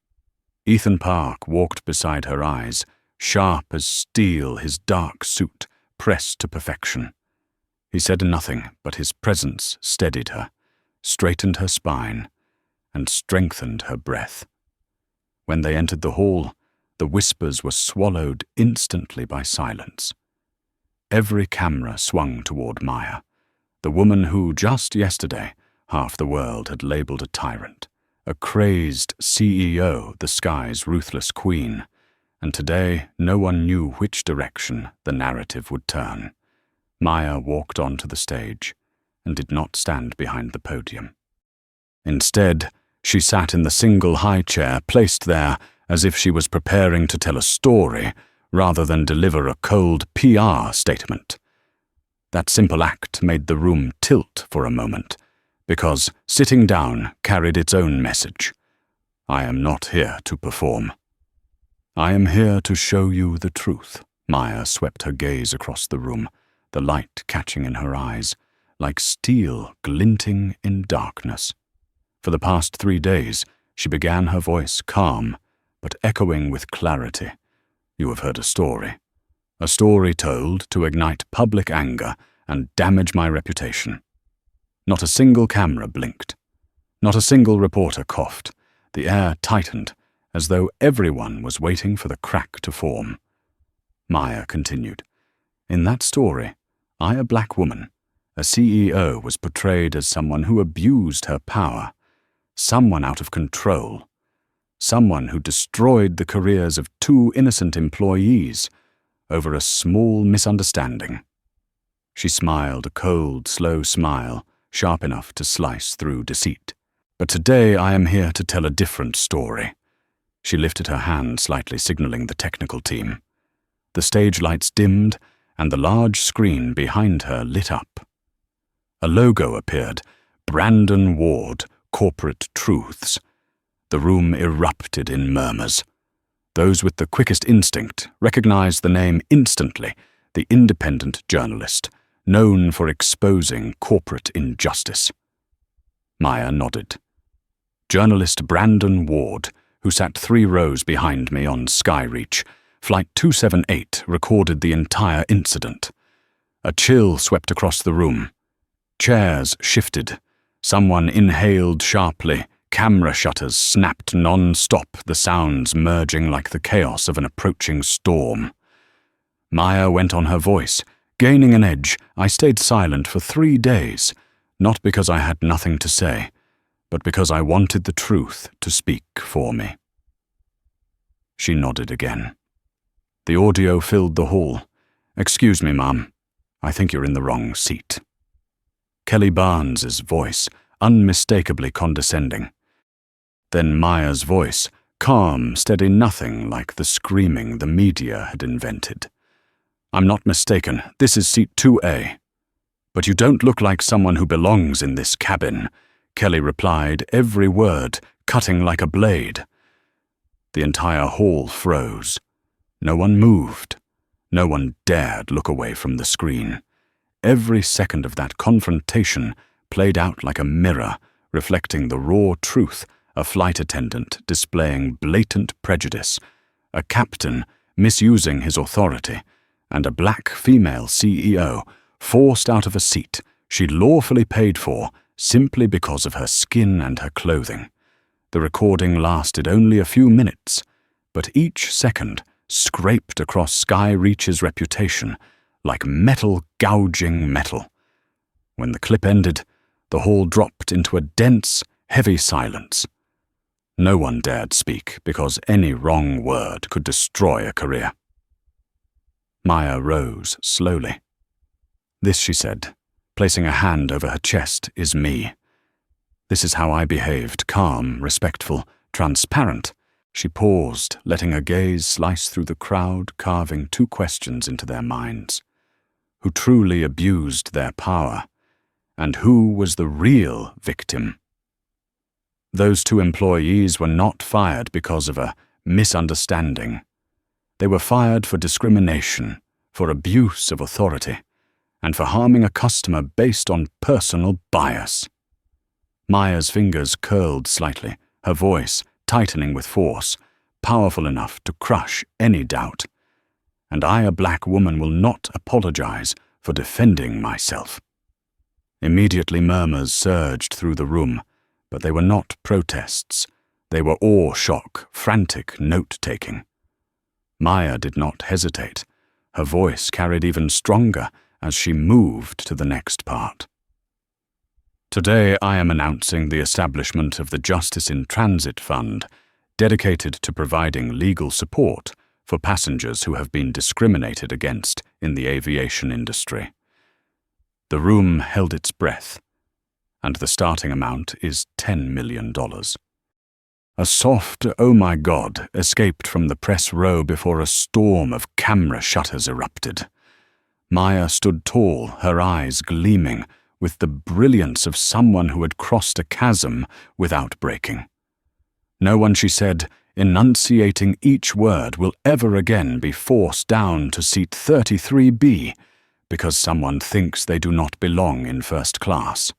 Ethan Park walked beside her eyes, sharp as steel, his dark suit pressed to perfection. He said nothing, but his presence steadied her, straightened her spine, and strengthened her breath. When they entered the hall, the whispers were swallowed instantly by silence. Every camera swung toward Maya, the woman who, just yesterday, half the world had labeled a tyrant, a crazed CEO, the sky's ruthless queen, and today no one knew which direction the narrative would turn. Maya walked onto the stage and did not stand behind the podium. Instead, she sat in the single high chair placed there as if she was preparing to tell a story rather than deliver a cold PR statement. That simple act made the room tilt for a moment, because sitting down carried its own message. I am not here to perform. I am here to show you the truth. Maya swept her gaze across the room, the light catching in her eyes, like steel glinting in darkness. For the past 3 days, she began her voice calm, but echoing with clarity. You have heard a story told to ignite public anger and damage my reputation. Not a single camera blinked. Not a single reporter coughed. The air tightened, as though everyone was waiting for the crack to form. Maya continued, In that story, I, a black woman, a CEO, was portrayed as someone who abused her power, someone out of control, someone who destroyed the careers of 2 innocent employees over a small misunderstanding. She smiled, a cold, slow smile, sharp enough to slice through deceit. But today I am here to tell a different story. She lifted her hand, slightly signaling the technical team. The stage lights dimmed, and the large screen behind her lit up. A logo appeared, Brandon Ward, Corporate Truths. The room erupted in murmurs. Those with the quickest instinct recognized the name instantly, the independent journalist, known for exposing corporate injustice. Maya nodded. Journalist Brandon Ward, who sat 3 rows behind me on Skyreach, Flight 278 recorded the entire incident. A chill swept across the room. Chairs shifted. Someone inhaled sharply. Camera shutters snapped non-stop, the sounds merging like the chaos of an approaching storm. Maya went on her voice. Gaining an edge, I stayed silent for 3 days, not because I had nothing to say, but because I wanted the truth to speak for me. She nodded again. The audio filled the hall. "Excuse me, Mum. I think you're in the wrong seat." Kelly Barnes's voice, unmistakably condescending. Then Maya's voice, calm, steady, nothing like the screaming the media had invented. "I'm not mistaken. This is seat 2A. "But you don't look like someone who belongs in this cabin," Kelly replied, every word cutting like a blade. The entire hall froze. No one moved. No one dared look away from the screen. Every second of that confrontation played out like a mirror, reflecting the raw truth, a flight attendant displaying blatant prejudice, a captain misusing his authority, and a black female CEO forced out of a seat she'd lawfully paid for simply because of her skin and her clothing. The recording lasted only a few minutes, but each second scraped across Sky Reach's reputation like metal gouging metal. When the clip ended, the hall dropped into a dense, heavy silence. No one dared speak because any wrong word could destroy a career. Maya rose slowly. "This," she said, placing a hand over her chest, "is me. This is how I behaved, calm, respectful, transparent." She paused, letting her gaze slice through the crowd, carving 2 questions into their minds. Who truly abused their power? And who was the real victim? Those 2 employees were not fired because of a misunderstanding. They were fired for discrimination, for abuse of authority, and for harming a customer based on personal bias. Maya's fingers curled slightly, her voice tightening with force, powerful enough to crush any doubt. And I, a black woman, will not apologize for defending myself. Immediately murmurs surged through the room, but they were not protests. They were awe, shock, frantic note-taking. Maya did not hesitate. Her voice carried even stronger as she moved to the next part. "Today I am announcing the establishment of the Justice in Transit Fund, dedicated to providing legal support for passengers who have been discriminated against in the aviation industry." The room held its breath, and the starting amount is $10 million. A soft "oh my God" escaped from the press row before a storm of camera shutters erupted. Maya stood tall, her eyes gleaming with the brilliance of someone who had crossed a chasm without breaking. No one, she said, enunciating each word, will ever again be forced down to seat 33B because someone thinks they do not belong in first class.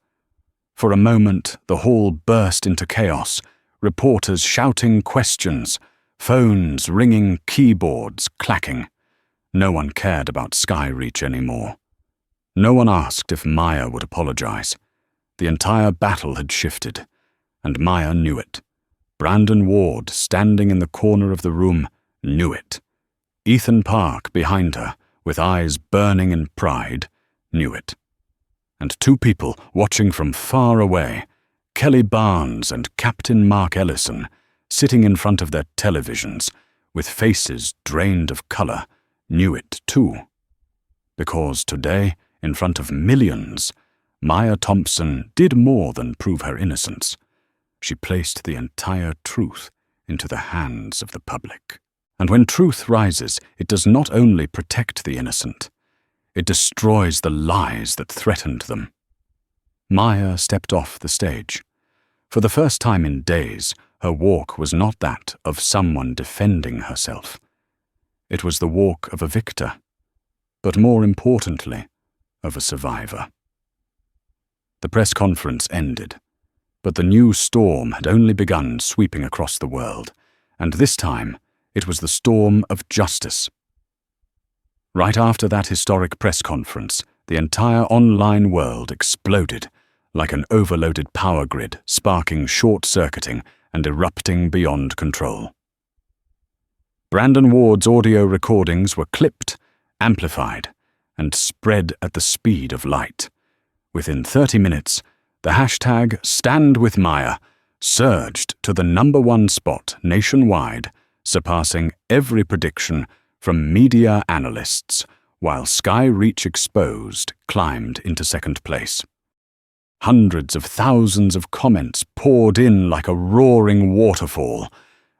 For a moment, the hall burst into chaos, reporters shouting questions, phones ringing, keyboards clacking. No one cared about Sky Reach anymore. No one asked if Maya would apologize. The entire battle had shifted, and Maya knew it. Brandon Ward, standing in the corner of the room, knew it. Ethan Park, behind her, with eyes burning in pride, knew it. And 2 people watching from far away, Kelly Barnes and Captain Mark Ellison, sitting in front of their televisions, with faces drained of color, knew it too. Because today, in front of millions, Maya Thompson did more than prove her innocence. She placed the entire truth into the hands of the public. And when truth rises, it does not only protect the innocent, it destroys the lies that threatened them. Maya stepped off the stage. For the first time in days, her walk was not that of someone defending herself. It was the walk of a victor, but more importantly, of a survivor. The press conference ended, but the new storm had only begun sweeping across the world, and this time It was the storm of justice. Right after that historic press conference, the entire online world exploded like an overloaded power grid, sparking short-circuiting and erupting beyond control. Brandon Ward's audio recordings were clipped, amplified, and spread at the speed of light. Within 30 minutes, the hashtag #StandWithMaya surged to the #1 spot nationwide, surpassing every prediction from media analysts, while Sky Reach Exposed climbed into second place. Hundreds of thousands of comments poured in like a roaring waterfall,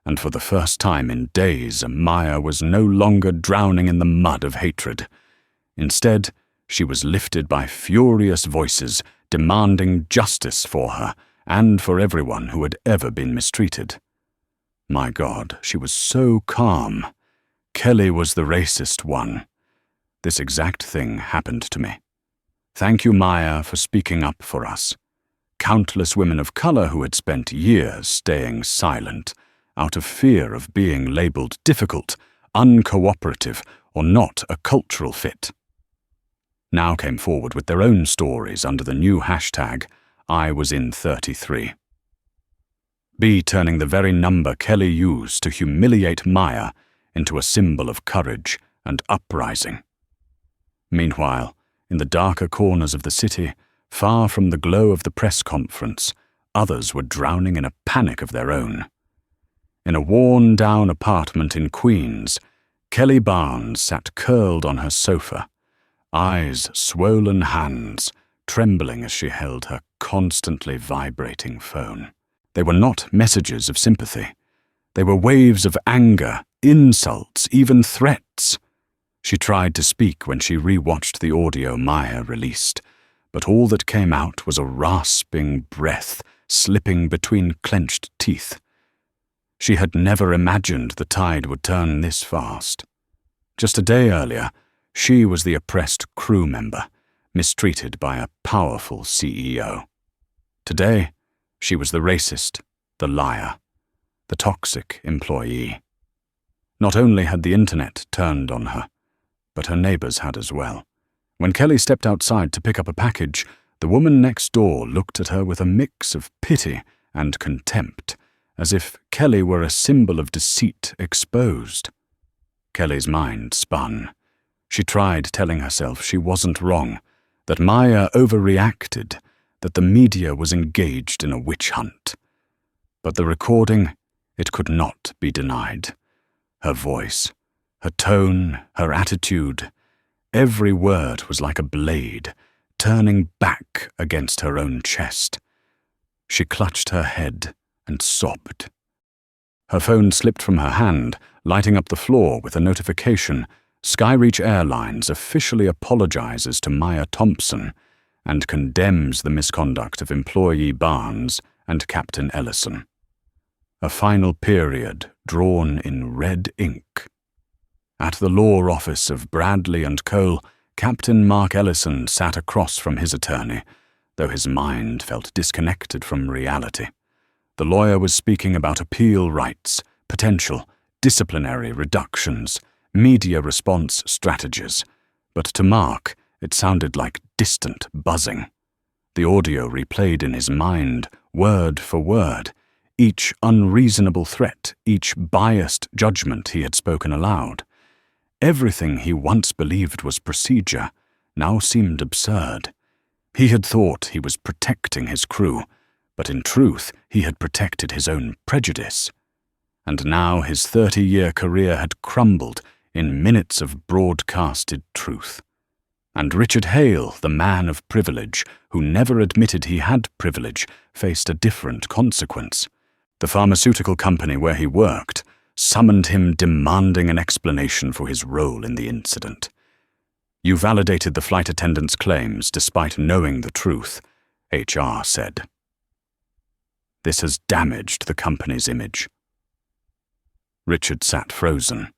and for the first time in days, Maya was no longer drowning in the mud of hatred. Instead, she was lifted by furious voices demanding justice for her and for everyone who had ever been mistreated. My God, she was so calm. Kelly was the racist one. This exact thing happened to me. Thank you, Maya, for speaking up for us. Countless women of color who had spent years staying silent out of fear of being labeled difficult, uncooperative, or not a cultural fit, now came forward with their own stories under the new hashtag #IWasIn33. B turning the very number Kelly used to humiliate Maya into a symbol of courage and uprising. Meanwhile, in the darker corners of the city, far from the glow of the press conference, others were drowning in a panic of their own. In a worn-down apartment in Queens, Kelly Barnes sat curled on her sofa, eyes swollen, hands trembling as she held her constantly vibrating phone. They were not messages of sympathy. They were waves of anger, insults, even threats. She tried to speak when she re-watched the audio Maya released, but all that came out was a rasping breath slipping between clenched teeth. She had never imagined the tide would turn this fast. Just a day earlier, she was the oppressed crew member, mistreated by a powerful CEO. Today, she was the racist, the liar, the toxic employee. Not only had the internet turned on her, but her neighbors had as well. When Kelly stepped outside to pick up a package, the woman next door looked at her with a mix of pity and contempt, as if Kelly were a symbol of deceit exposed. Kelly's mind spun. She tried telling herself she wasn't wrong, that Maya overreacted, that the media was engaged in a witch hunt. But the recording, it could not be denied. Her voice, her tone, her attitude, every word was like a blade, turning back against her own chest. She clutched her head and sobbed. Her phone slipped from her hand, lighting up the floor with a notification. Skyreach Airlines officially apologizes to Maya Thompson and condemns the misconduct of employee Barnes and Captain Ellison. A final period drawn in red ink. At the law office of Bradley and Cole, Captain Mark Ellison sat across from his attorney, though his mind felt disconnected from reality. The lawyer was speaking about appeal rights, potential disciplinary reductions, media response strategies, but to Mark it sounded like distant buzzing. The audio replayed in his mind, word for word, each unreasonable threat, each biased judgment he had spoken aloud. Everything he once believed was procedure now seemed absurd. He had thought he was protecting his crew, but in truth he had protected his own prejudice. And now his 30-year career had crumbled in minutes of broadcasted truth. And Richard Hale, the man of privilege, who never admitted he had privilege, faced a different consequence. The pharmaceutical company where he worked summoned him demanding an explanation for his role in the incident. "You validated the flight attendant's claims despite knowing the truth," HR said. "This has damaged the company's image." Richard sat frozen.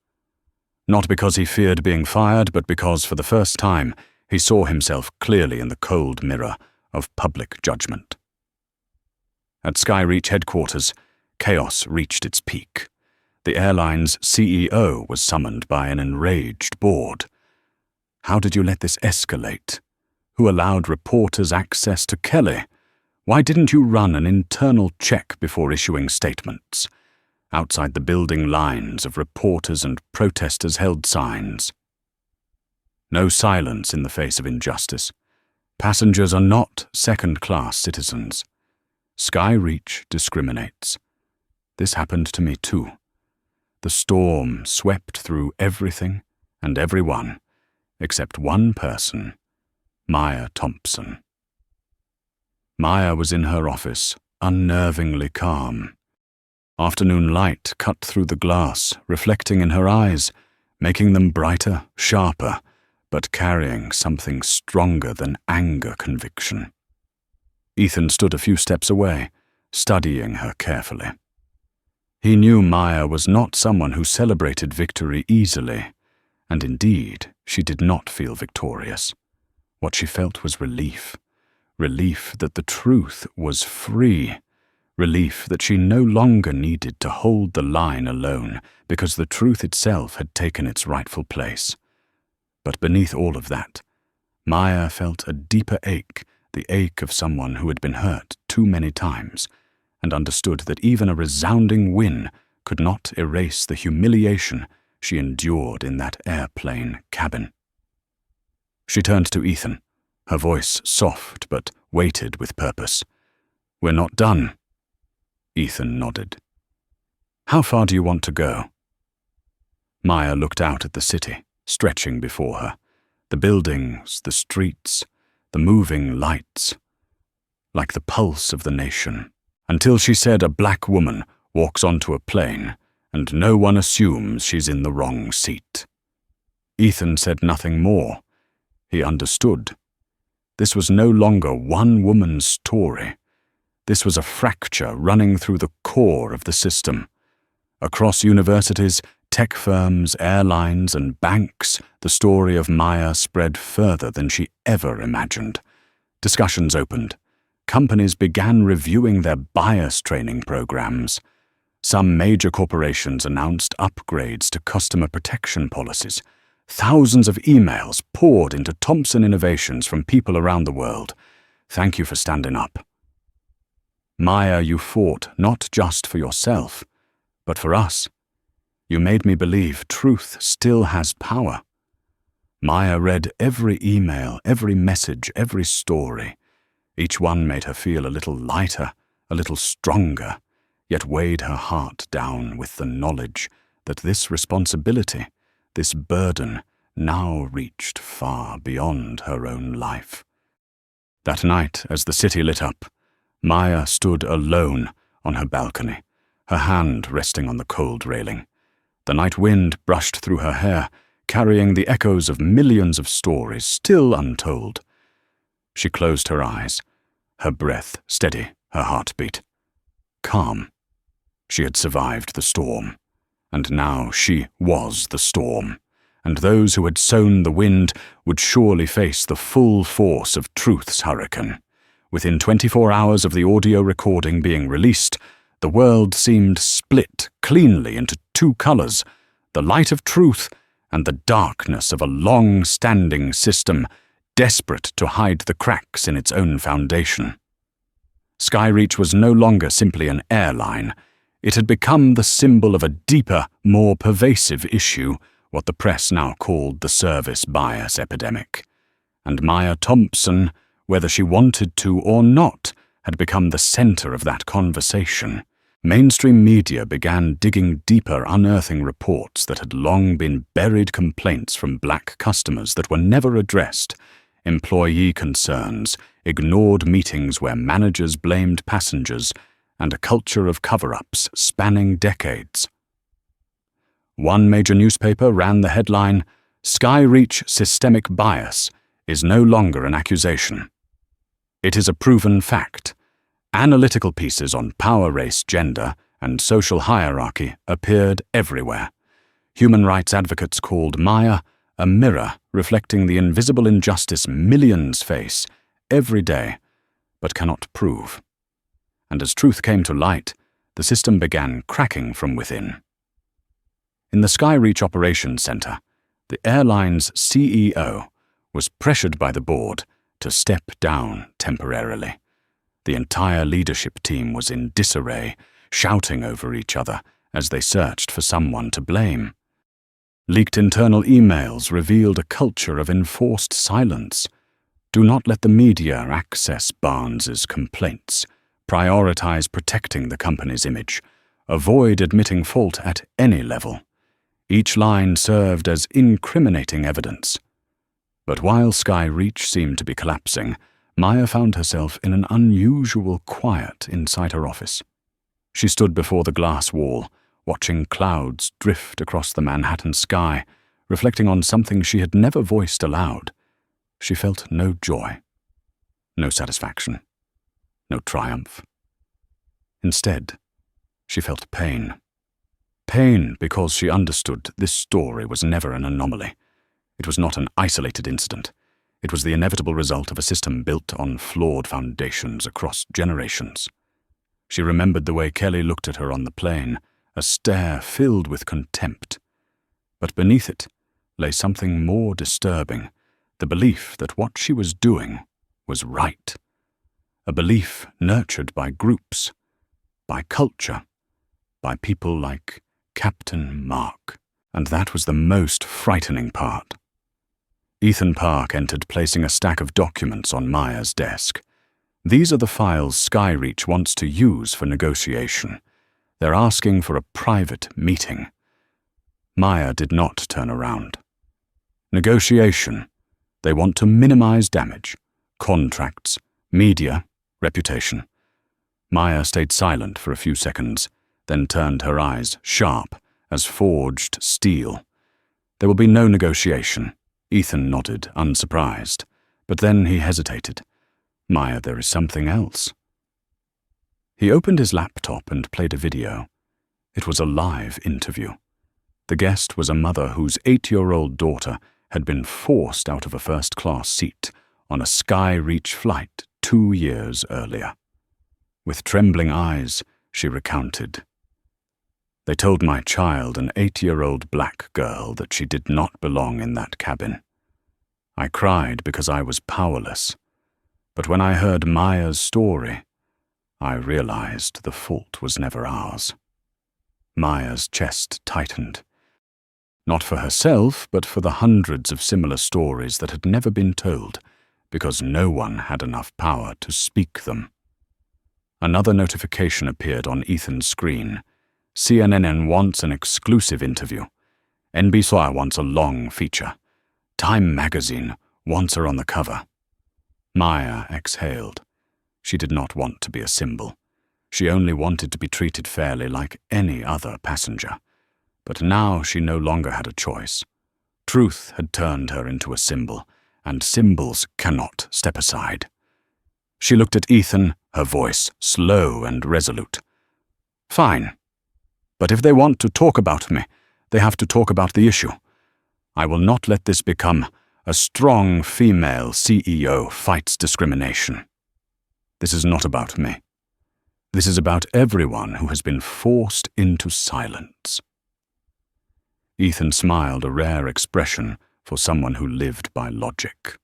Not because he feared being fired, but because for the first time he saw himself clearly in the cold mirror of public judgment. At Skyreach headquarters, chaos reached its peak. The airline's CEO was summoned by an enraged board. How did you let this escalate? Who allowed reporters access to Kelly? Why didn't you run an internal check before issuing statements? Outside the building, lines of reporters and protesters held signs. No silence in the face of injustice. Passengers are not second-class citizens. Skyreach discriminates. This happened to me too. The storm swept through everything and everyone, except one person, Maya Thompson. Maya was in her office, unnervingly calm. Afternoon light cut through the glass, reflecting in her eyes, making them brighter, sharper, but carrying something stronger than anger conviction. Ethan stood a few steps away, studying her carefully. He knew Maya was not someone who celebrated victory easily, and indeed, she did not feel victorious. What she felt was relief. Relief that the truth was free. Relief that she no longer needed to hold the line alone because the truth itself had taken its rightful place. But beneath all of that, Maya felt a deeper ache, the ache of someone who had been hurt too many times, and understood that even a resounding win could not erase the humiliation she endured in that airplane cabin. She turned to Ethan, her voice soft but weighted with purpose. "We're not done." Ethan nodded. "How far do you want to go?" Maya looked out at the city, stretching before her. The buildings, the streets, the moving lights, like the pulse of the nation, until she said a black woman walks onto a plane and no one assumes she's in the wrong seat. Ethan said nothing more. He understood. This was no longer one woman's story. This was a fracture running through the core of the system. Across universities, tech firms, airlines, and banks, the story of Maya spread further than she ever imagined. Discussions opened. Companies began reviewing their bias training programs. Some major corporations announced upgrades to customer protection policies. Thousands of emails poured into Thompson Innovations from people around the world. "Thank you for standing up." Maya, you fought not just for yourself, but for us. You made me believe truth still has power. Maya read every email, every message, every story. Each one made her feel a little lighter, a little stronger, yet weighed her heart down with the knowledge that this responsibility, this burden, now reached far beyond her own life. That night, as the city lit up, Maya stood alone on her balcony, her hand resting on the cold railing. The night wind brushed through her hair, carrying the echoes of millions of stories still untold. She closed her eyes, her breath steady, her heartbeat calm. She had survived the storm, and now she was the storm, and those who had sown the wind would surely face the full force of truth's hurricane. Within 24 hours of the audio recording being released, the world seemed split cleanly into two colors, the light of truth and the darkness of a long-standing system desperate to hide the cracks in its own foundation. Skyreach was no longer simply an airline. It had become the symbol of a deeper, more pervasive issue, what the press now called the service bias epidemic. And Maya Thompson, whether she wanted to or not, had become the center of that conversation. Mainstream media began digging deeper, unearthing reports that had long been buried complaints from black customers that were never addressed, employee concerns, ignored meetings where managers blamed passengers, and a culture of cover-ups spanning decades. One major newspaper ran the headline, "Skyreach Systemic Bias is no longer an accusation. It is a proven fact." Analytical pieces on power, race, gender, and social hierarchy appeared everywhere. Human rights advocates called Maya a mirror reflecting the invisible injustice millions face every day, but cannot prove. And as truth came to light, the system began cracking from within. In the Skyreach Operations Center, the airline's CEO was pressured by the board to step down temporarily. The entire leadership team was in disarray, shouting over each other as they searched for someone to blame. Leaked internal emails revealed a culture of enforced silence. Do not let the media access Barnes's complaints. Prioritize protecting the company's image. Avoid admitting fault at any level. Each line served as incriminating evidence. But while Skyreach seemed to be collapsing, Maya found herself in an unusual quiet inside her office. She stood before the glass wall, watching clouds drift across the Manhattan sky, reflecting on something she had never voiced aloud. She felt no joy, no satisfaction, no triumph. Instead, she felt pain. Pain because she understood this story was never an anomaly. It was not an isolated incident. It was the inevitable result of a system built on flawed foundations across generations. She remembered the way Kelly looked at her on the plane, a stare filled with contempt. But beneath it lay something more disturbing, the belief that what she was doing was right. A belief nurtured by groups, by culture, by people like Captain Mark. And that was the most frightening part. Ethan Park entered, placing a stack of documents on Maya's desk. These are the files Skyreach wants to use for negotiation. They're asking for a private meeting. Maya did not turn around. Negotiation. They want to minimize damage. Contracts, media, reputation. Maya stayed silent for a few seconds, then turned her eyes sharp as forged steel. There will be no negotiation. Ethan nodded, unsurprised. But then he hesitated. Maya, there is something else. He opened his laptop and played a video. It was a live interview. The guest was a mother whose 8-year-old daughter had been forced out of a first-class seat on a Skyreach flight 2 years earlier. With trembling eyes, she recounted. They told my child, an 8-year-old black girl, that she did not belong in that cabin. I cried because I was powerless. But when I heard Maya's story, I realized the fault was never ours. Maya's chest tightened. Not for herself, but for the hundreds of similar stories that had never been told, because no one had enough power to speak them. Another notification appeared on Ethan's screen. CNN wants an exclusive interview. NBC wants a long feature. Time magazine wants her on the cover. Maya exhaled. She did not want to be a symbol. She only wanted to be treated fairly like any other passenger. But now she no longer had a choice. Truth had turned her into a symbol, and symbols cannot step aside. She looked at Ethan, her voice slow and resolute. Fine. But if they want to talk about me, they have to talk about the issue. I will not let this become a strong female CEO fights discrimination. This is not about me. This is about everyone who has been forced into silence. Ethan smiled, a rare expression for someone who lived by logic.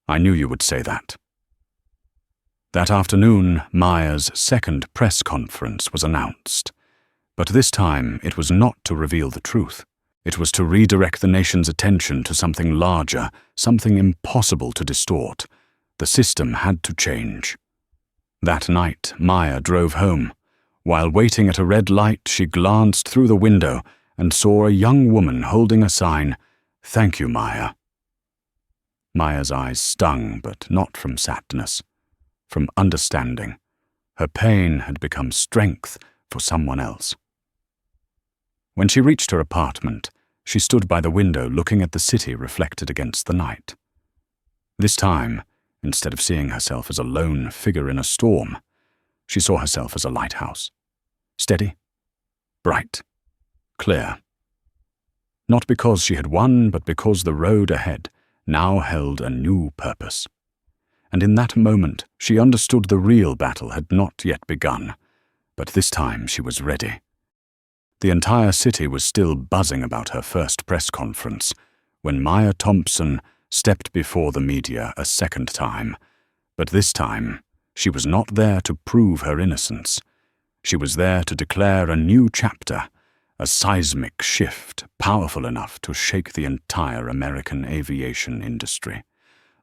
I knew you would say that. That afternoon, Maya's second press conference was announced. But this time, it was not to reveal the truth. It was to redirect the nation's attention to something larger, something impossible to distort. The system had to change. That night, Maya drove home. While waiting at a red light, she glanced through the window and saw a young woman holding a sign, "Thank you, Maya." Maya's eyes stung, but not from sadness, from understanding. Her pain had become strength for someone else. When she reached her apartment, she stood by the window looking at the city reflected against the night. This time, instead of seeing herself as a lone figure in a storm, she saw herself as a lighthouse. Steady, bright, clear. Not because she had won, but because the road ahead now held a new purpose. And in that moment, she understood the real battle had not yet begun, but this time she was ready. The entire city was still buzzing about her first press conference when Maya Thompson stepped before the media a second time. But this time, she was not there to prove her innocence. She was there to declare a new chapter, a seismic shift powerful enough to shake the entire American aviation industry.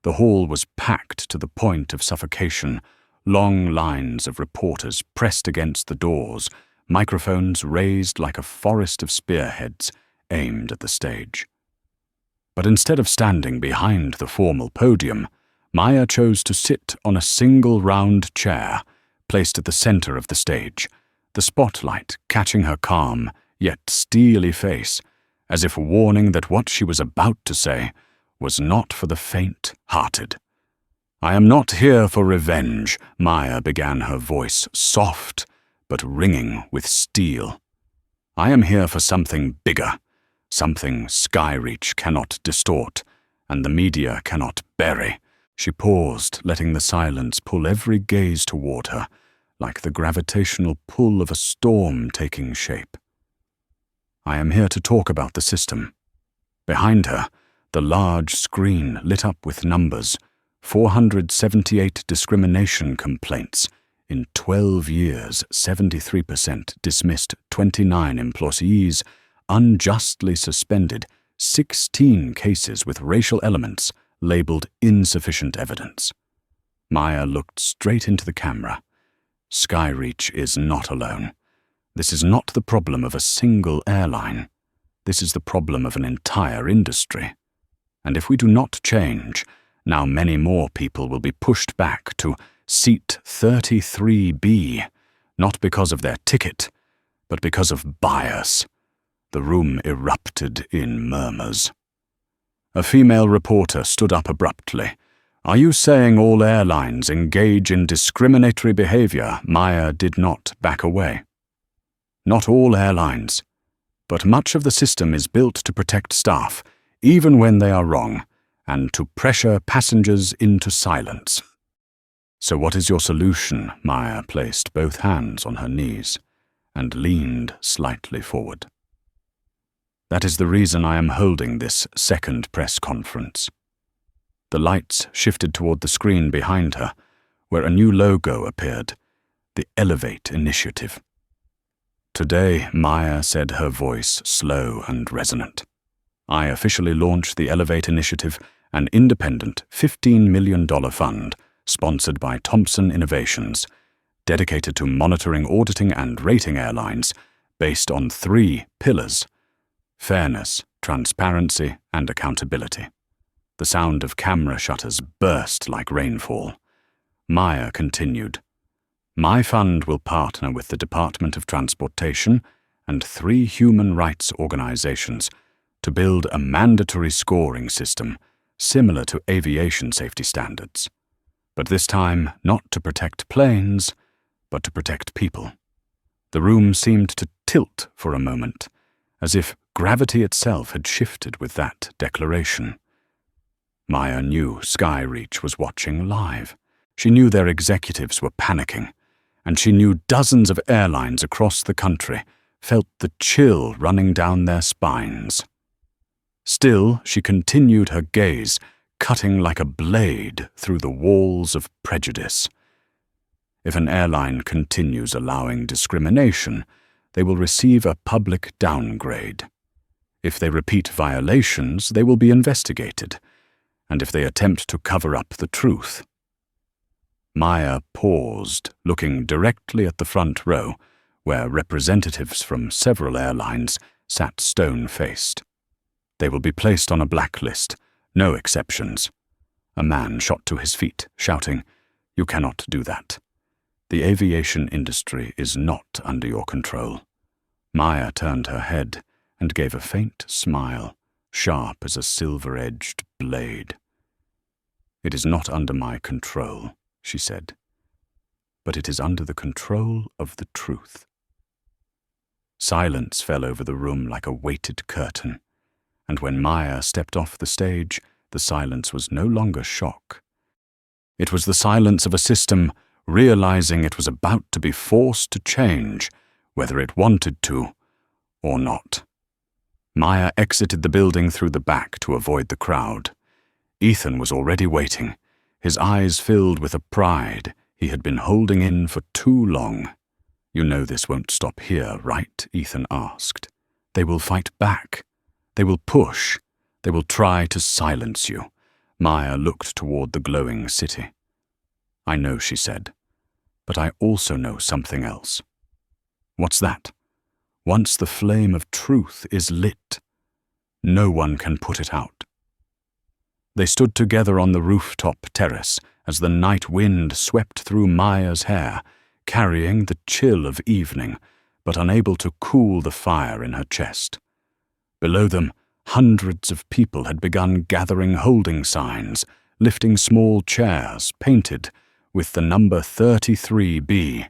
The hall was packed to the point of suffocation, long lines of reporters pressed against the doors, microphones raised like a forest of spearheads aimed at the stage. But instead of standing behind the formal podium, Maya chose to sit on a single round chair placed at the center of the stage, the spotlight catching her calm yet steely face, as if warning that what she was about to say was not for the faint-hearted. "I am not here for revenge," Maya began, her voice soft but ringing with steel. "I am here for something bigger, something Skyreach cannot distort and the media cannot bury." She paused, letting the silence pull every gaze toward her, like the gravitational pull of a storm taking shape. "I am here to talk about the system." Behind her, the large screen lit up with numbers, 478 discrimination complaints. In 12 years, 73% dismissed 29 employees, unjustly suspended 16 cases with racial elements labeled insufficient evidence. Maya looked straight into the camera. Skyreach is not alone. This is not the problem of a single airline. This is the problem of an entire industry. And if we do not change, now many more people will be pushed back to seat 33B, not because of their ticket, but because of bias. The room erupted in murmurs. A female reporter stood up abruptly. "Are you saying all airlines engage in discriminatory behavior?" Maya did not back away. "Not all airlines, but much of the system is built to protect staff, even when they are wrong, and to pressure passengers into silence." "So what is your solution?" Maya placed both hands on her knees and leaned slightly forward. "That is the reason I am holding this second press conference." The lights shifted toward the screen behind her, where a new logo appeared, the Elevate Initiative. "Today," Maya said, her voice slow and resonant, "I officially launch the Elevate Initiative, an independent $15 million fund sponsored by Thompson Innovations, dedicated to monitoring, auditing, and rating airlines based on 3 pillars: fairness, transparency, and accountability." The sound of camera shutters burst like rainfall. Maya continued, "My fund will partner with the Department of Transportation and 3 human rights organizations to build a mandatory scoring system similar to aviation safety standards. But this time, not to protect planes, but to protect people." The room seemed to tilt for a moment, as if gravity itself had shifted with that declaration. Maya knew Skyreach was watching live. She knew their executives were panicking, and she knew dozens of airlines across the country felt the chill running down their spines. Still, she continued her gaze, cutting like a blade through the walls of prejudice. If an airline continues allowing discrimination, they will receive a public downgrade. If they repeat violations, they will be investigated, and if they attempt to cover up the truth. Maya paused, looking directly at the front row, where representatives from several airlines sat stone-faced. They will be placed on a blacklist, no exceptions. A man shot to his feet, shouting, "You cannot do that. The aviation industry is not under your control." Maya turned her head and gave a faint smile, sharp as a silver-edged blade. "It is not under my control," she said, "but it is under the control of the truth." Silence fell over the room like a weighted curtain, and when Maya stepped off the stage, the silence was no longer shock. It was the silence of a system realizing it was about to be forced to change, whether it wanted to or not. Maya exited the building through the back to avoid the crowd. Ethan was already waiting, his eyes filled with a pride he had been holding in for too long. "You know this won't stop here, right?" Ethan asked. "They will fight back. They will push. They will try to silence you." Maya looked toward the glowing city. "I know," she said, "but I also know something else." "What's that?" "Once the flame of truth is lit, no one can put it out." They stood together on the rooftop terrace as the night wind swept through Maya's hair, carrying the chill of evening, but unable to cool the fire in her chest. Below them, hundreds of people had begun gathering holding signs, lifting small chairs painted with the number 33B,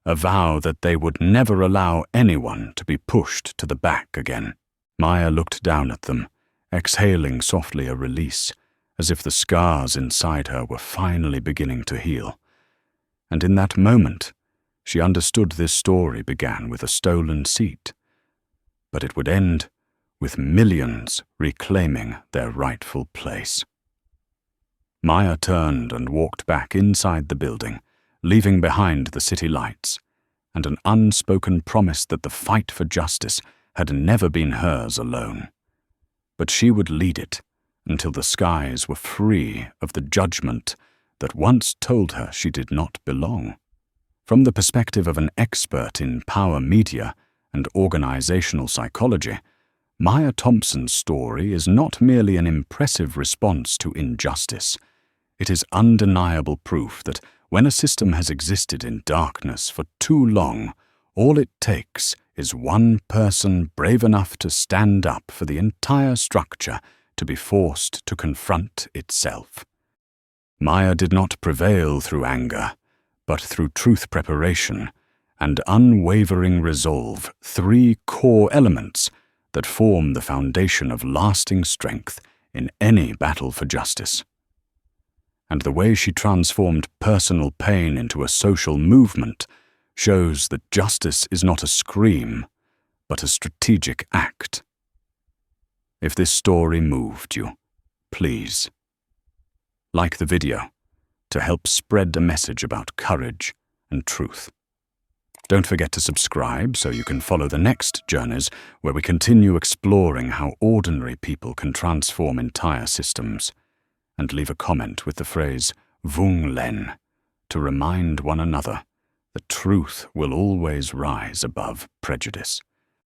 a vow that they would never allow anyone to be pushed to the back again. Maya looked down at them, exhaling softly a release, as if the scars inside her were finally beginning to heal. And in that moment, she understood this story began with a stolen seat, but it would end with millions reclaiming their rightful place. Maya turned and walked back inside the building, leaving behind the city lights, and an unspoken promise that the fight for justice had never been hers alone. But she would lead it until the skies were free of the judgment that once told her she did not belong. From the perspective of an expert in power media and organizational psychology, Maya Thompson's story is not merely an impressive response to injustice. It is undeniable proof that when a system has existed in darkness for too long, all it takes is one person brave enough to stand up for the entire structure to be forced to confront itself. Maya did not prevail through anger, but through truth preparation and unwavering resolve, three core elements that form the foundation of lasting strength in any battle for justice. And the way she transformed personal pain into a social movement shows that justice is not a scream, but a strategic act. If this story moved you, please like the video to help spread a message about courage and truth. Don't forget to subscribe so you can follow the next journeys where we continue exploring how ordinary people can transform entire systems. And leave a comment with the phrase "Vung Len" to remind one another that truth will always rise above prejudice.